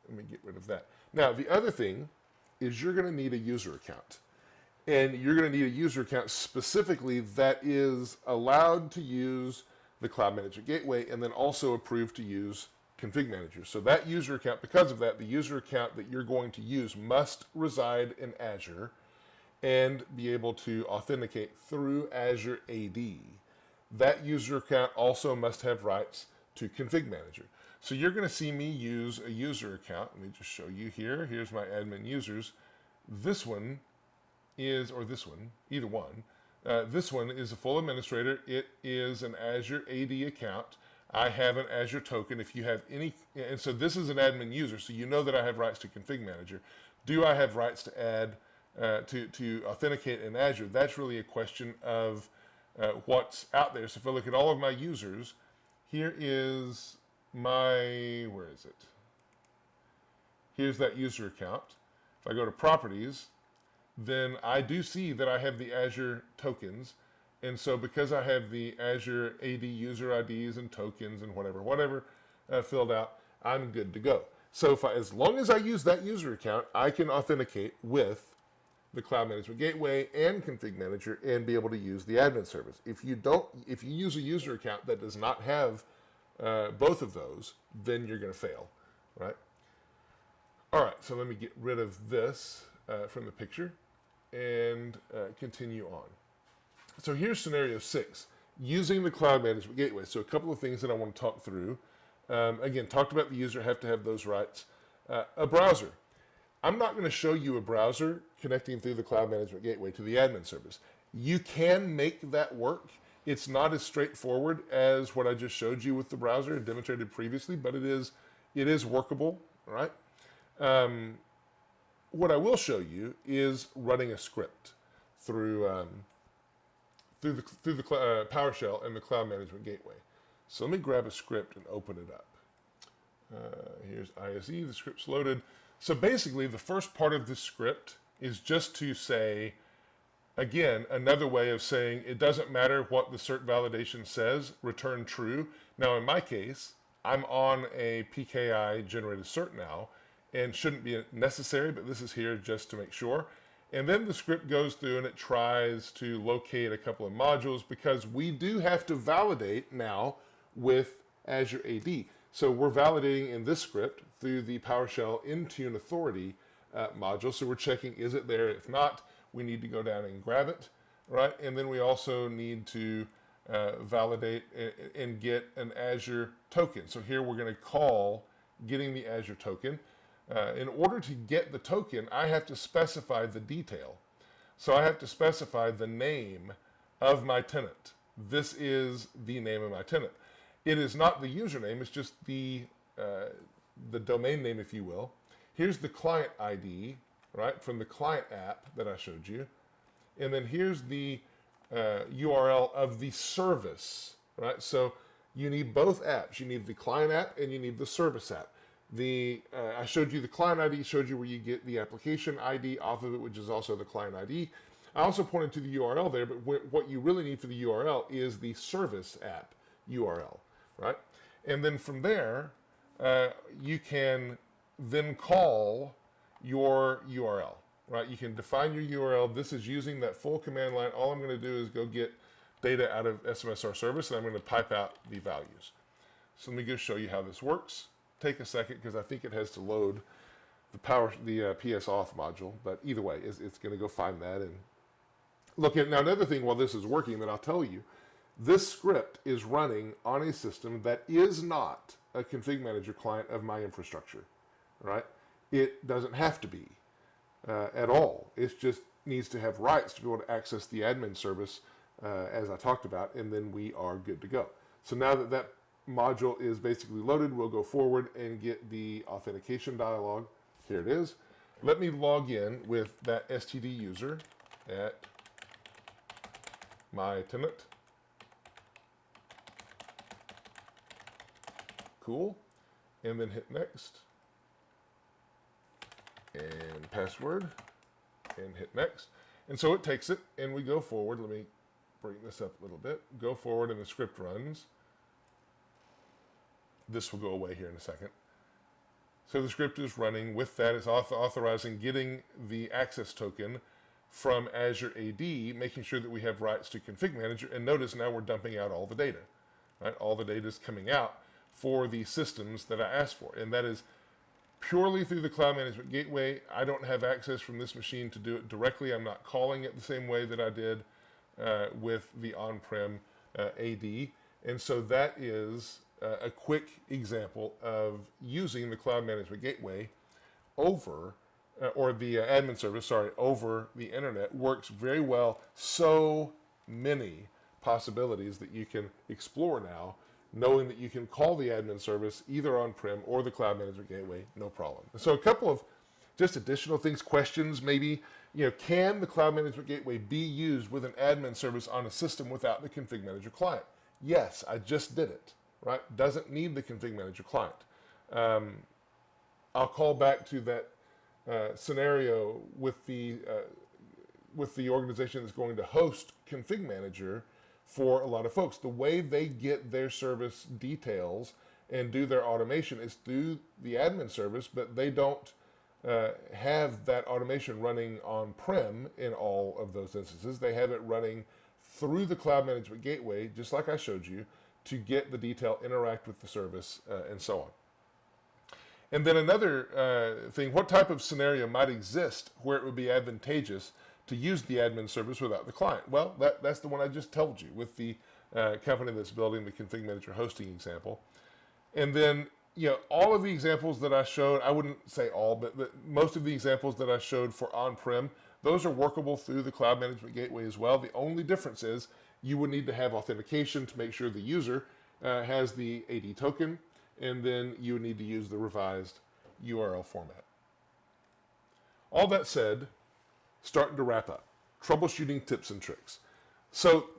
Let me get rid of that. Now, the other thing is you're going to need a user account. And you're going to need a user account specifically that is allowed to use the Cloud Management Gateway and then also approved to use Config Manager. So that user account, because of that, the user account that you're going to use must reside in Azure and be able to authenticate through Azure AD. That user account also must have rights to Config Manager. So you're going to see me use a user account. Let me just show you here. Here's my admin users. This one is, or this one, either one. This one is a full administrator. It is an Azure AD account. I have an Azure token. If you have any, and so this is an admin user, so you know that I have rights to Config Manager. Do I have rights to add, to authenticate in Azure? That's really a question of what's out there. So if I look at all of my users, here is my, where is it? Here's that user account. If I go to properties, then I do see that I have the Azure tokens. And so because I have the Azure AD user IDs and tokens and whatever filled out, I'm good to go. So as long as I use that user account, I can authenticate with the Cloud Management Gateway and Config Manager and be able to use the admin service. If you use a user account that does not have both of those, then you're going to fail, right? All right, so let me get rid of this from the picture and continue on. So here's scenario 6, using the Cloud Management Gateway. So a couple of things that I want to talk through. Again, talked about the user have to have those rights. A browser. I'm not going to show you a browser connecting through the Cloud Management Gateway to the admin service. You can make that work. It's not as straightforward as what I just showed you with the browser and demonstrated previously, but it is workable, right? What I will show you is running a script through the PowerShell and the Cloud Management Gateway. So let me grab a script and open it up. Here's ISE, the script's loaded. So basically, the first part of this script is just to say, again, another way of saying it doesn't matter what the cert validation says, return true. Now, in my case, I'm on a PKI generated cert now, and shouldn't be necessary, but this is here just to make sure. And then the script goes through and it tries to locate a couple of modules because we do have to validate now with Azure AD. So we're validating in this script through the PowerShell Intune Authority module. So we're checking, is it there? If not, we need to go down and grab it, right? And then we also need to validate and get an Azure token. So here we're going to call getting the Azure token. In order to get the token, I have to specify the detail. So I have to specify the name of my tenant. This is the name of my tenant. It is not the username, it's just the domain name, if you will. Here's the client ID, right, from the client app that I showed you. And then here's the URL of the service, right? So you need both apps. You need the client app and you need the service app. I showed you the client ID, showed you where you get the application ID off of it, which is also the client ID. I also pointed to the URL there, but what you really need for the URL is the service app URL, right? And then from there, you can then call your URL, right? You can define your URL. This is using that full command line. All I'm going to do is go get data out of SMSR service, and I'm going to pipe out the values. So let me just show you how this works. Take a second because I think it has to load the PS auth module, but either way, it's going to go find that and look at. Now, another thing while this is working that I'll tell you, this script is running on a system that is not a config manager client of my infrastructure, right? It doesn't have to be at all. It just needs to have rights to be able to access the admin service as I talked about, and then we are good to go. So now that that module is basically loaded, we'll go forward and get the authentication dialog. Here it is. Let me log in with that STD user at my tenant. Cool. And then hit next. And password. And hit next. And so it takes it and we go forward. Let me bring this up a little bit. Go forward and the script runs. This will go away here in a second. So the script is running. With that, it's authorizing getting the access token from Azure AD, making sure that we have rights to config manager. And notice now we're dumping out all the data. Right? All the data is coming out for the systems that I asked for. And that is purely through the Cloud Management Gateway. I don't have access from this machine to do it directly. I'm not calling it the same way that I did with the on-prem AD. And so that is a quick example of using the Cloud Management Gateway over, or the admin service, sorry, over the internet. Works very well. So many possibilities that you can explore now, knowing that you can call the admin service either on-prem or the Cloud Management Gateway, no problem. So a couple of just additional things, questions maybe, can the Cloud Management Gateway be used with an admin service on a system without the Config Manager client? Yes, I just did it. Right? Doesn't need the config manager client. I'll call back to that scenario with the organization that's going to host config manager for a lot of folks. The way they get their service details and do their automation is through the admin service, but they don't have that automation running on-prem in all of those instances. They have it running through the Cloud Management Gateway, just like I showed you, to get the detail, interact with the service, and so on. And then another thing, what type of scenario might exist where it would be advantageous to use the admin service without the client? Well, that's the one I just told you with the company that's building the config manager hosting example. And then, all of the examples that I showed, I wouldn't say all, but most of the examples that I showed for on-prem, those are workable through the Cloud Management Gateway as well. The only difference is you would need to have authentication to make sure the user has the AD token, and then you would need to use the revised URL format. All that said, starting to wrap up. Troubleshooting tips and tricks. So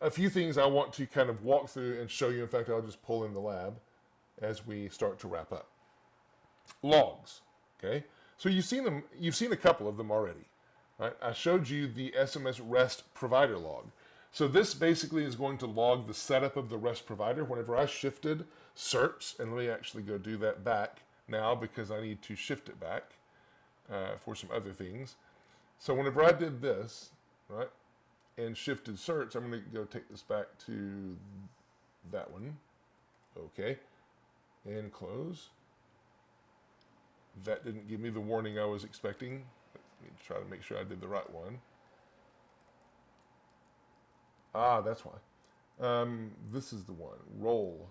a few things I want to kind of walk through and show you. In fact, I'll just pull in the lab as we start to wrap up. Logs, okay? So you've seen a couple of them already, right? I showed you the SMS REST provider log. So this basically is going to log the setup of the REST provider. Whenever I shifted certs, and let me actually go do that back now because I need to shift it back for some other things. So whenever I did this, right, and shifted certs, I'm going to go take this back to that one. Okay, and close. That didn't give me the warning I was expecting. Let me try to make sure I did the right one. Ah, that's why. This is the one. Role.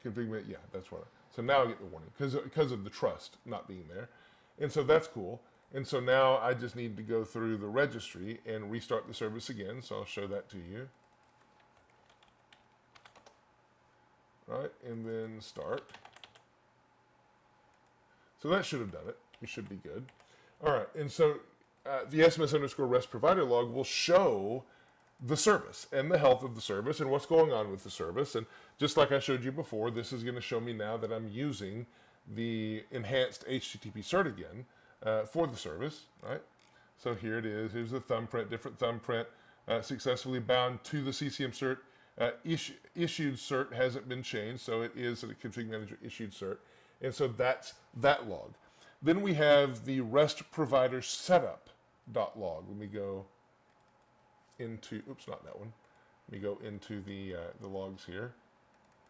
Config. Yeah, that's what. So now I get the warning because of the trust not being there. And so that's cool. And so now I just need to go through the registry and restart the service again. So I'll show that to you. right? And then start. So that should have done it. We should be good. All right, and so the SMS underscore REST provider log will show the service and the health of the service and what's going on with the service. And just like I showed you before, this is going to show me now that I'm using the enhanced HTTP cert again for the service, right? So here it is. Here's the thumbprint, different thumbprint, successfully bound to the CCM cert. Issued cert hasn't been changed, so it is a config manager issued cert. And so that's that log. Then we have the REST provider setup.log. Let me go into, oops, not that one. Let me go into the logs here.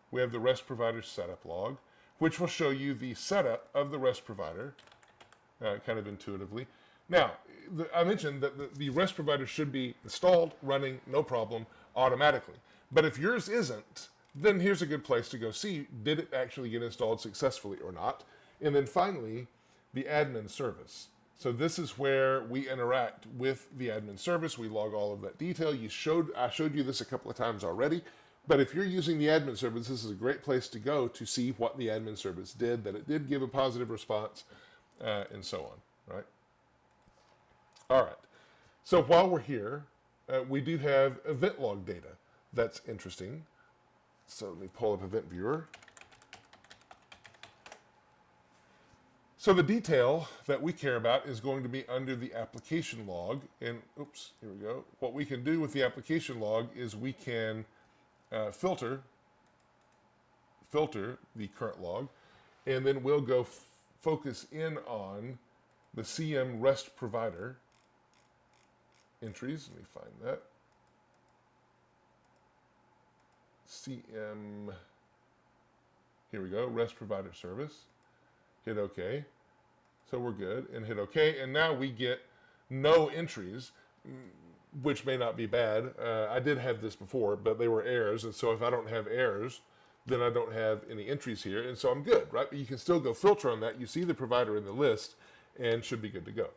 We have the REST provider setup log, which will show you the setup of the REST provider, kind of intuitively. Now, I mentioned that the REST provider should be installed, running, no problem, automatically. But if yours isn't, then here's a good place to go see, did it actually get installed successfully or not? And then finally, the admin service. So this is where we interact with the admin service. We log all of that detail. I showed you this a couple of times already, but if you're using the admin service, this is a great place to go to see what the admin service did, that it did give a positive response, and so on, right? All right, so while we're here, we do have event log data. That's interesting. So let me pull up Event Viewer. So the detail that we care about is going to be under the application log. And oops, here we go. What we can do with the application log is we can filter the current log, and then we'll go focus in on the CM REST provider entries. Let me find that. CM, here we go, REST provider service. Hit OK. So we're good, and hit OK. And now we get no entries, which may not be bad. I did have this before, but they were errors. And so if I don't have errors, then I don't have any entries here. And so I'm good, right? But you can still go filter on that. You see the provider in the list and should be good to go.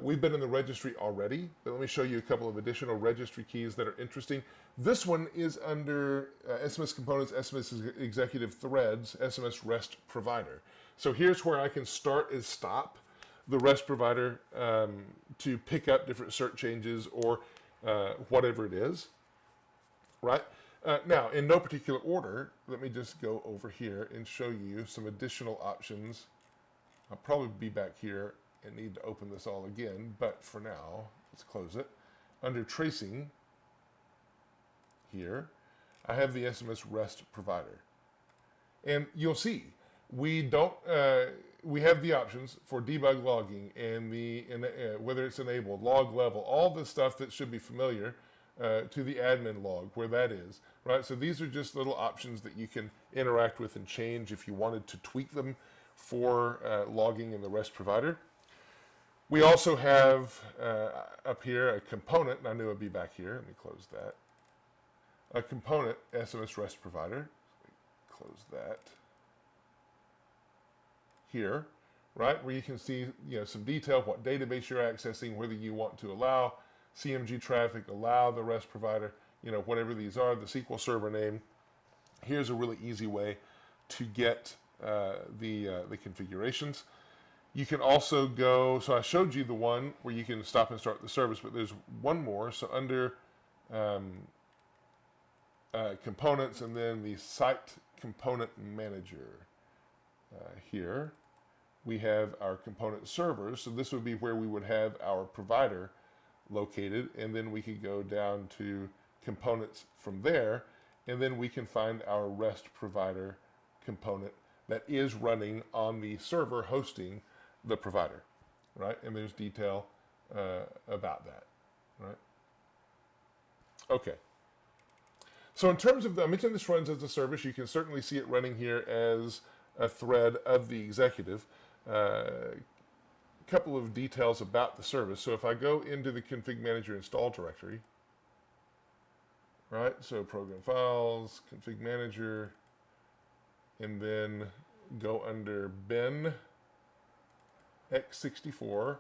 We've been in the registry already, but let me show you a couple of additional registry keys that are interesting. This one is under SMS Components, SMS Executive Threads, SMS REST Provider. So here's where I can start and stop the REST provider to pick up different cert changes or whatever it is, right? Now, in no particular order, let me just go over here and show you some additional options. I'll probably be back here and need to open this all again, but for now, let's close it. Under tracing, here, I have the SMS REST provider. And you'll see, we have the options for debug logging and whether it's enabled, log level, all the stuff that should be familiar to the admin log, where that is, right? So these are just little options that you can interact with and change if you wanted to tweak them for logging in the REST provider. We also have up here a component, and I knew it'd be back here. Let me close that. A component SMS REST provider. Close that. Here, right, where you can see some detail, what database you're accessing, whether you want to allow CMG traffic, allow the REST provider, whatever these are, the SQL server name. Here's a really easy way to get the configurations. You can also go, so I showed you the one where you can stop and start the service, but there's one more. So under components and then the site component manager here, we have our component servers. So this would be where we would have our provider located, and then we could go down to components from there, and then we can find our REST provider component that is running on the server hosting the provider, right? And there's detail about that, right? Okay. So in terms of, I mentioned this runs as a service. You can certainly see it running here as a thread of the executive. Couple of details about the service. So if I go into the ConfigMgr install directory, right? So program files, ConfigMgr, and then go under bin x64.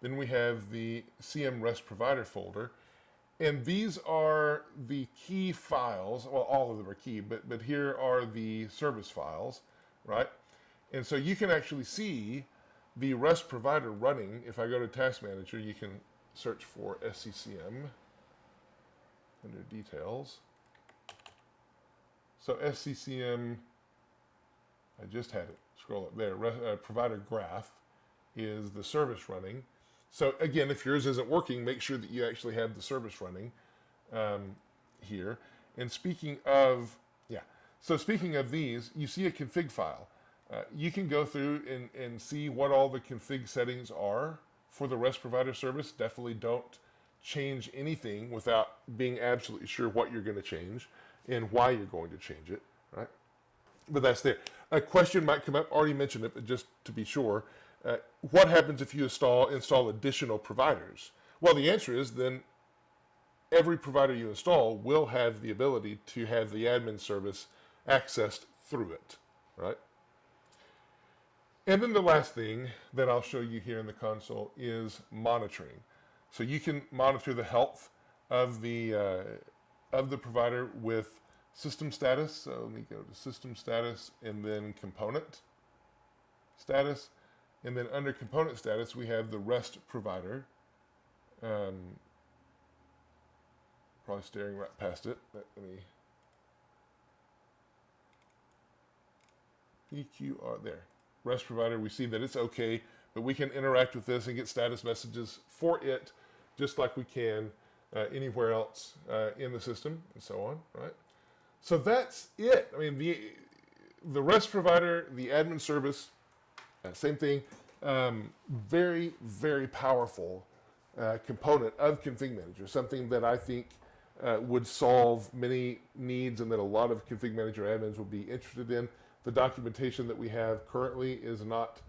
Then we have the CM REST provider folder. And these are the key files. Well, all of them are key, but here are the service files, right? And so you can actually see the REST provider running. If I go to Task Manager, you can search for SCCM under Details. So SCCM, I just had it. Scroll up there. Provider graph is the service running. So again, if yours isn't working, make sure that you actually have the service running here. And speaking of these, you see a config file. You can go through and see what all the config settings are for the REST provider service. Definitely don't change anything without being absolutely sure what you're going to change and why you're going to change it, right? But that's there. A question might come up, already mentioned it, but just to be sure, what happens if you install additional providers? Well, the answer is then every provider you install will have the ability to have the admin service accessed through it, right? And then the last thing that I'll show you here in the console is monitoring. So you can monitor the health of the provider with system status. So let me go to system status and then component status. And then under component status, we have the REST provider. Probably staring right past it. Let me EQR there. REST provider, we see that it's okay, but we can interact with this and get status messages for it just like we can anywhere else in the system and so on, right? So that's it. I mean, the REST provider, the admin service, same thing. Very, very powerful component of ConfigMgr, something that I think would solve many needs and that a lot of ConfigMgr admins will be interested in. The documentation that we have currently is not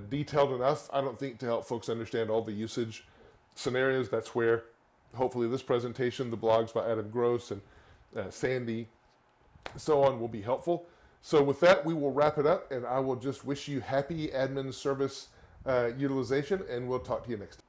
detailed enough, I don't think, to help folks understand all the usage scenarios. That's where, hopefully, this presentation, the blogs by Adam Gross and Sandy, so on, will be helpful. So with that, we will wrap it up, and I will just wish you happy admin service utilization, and we'll talk to you next time.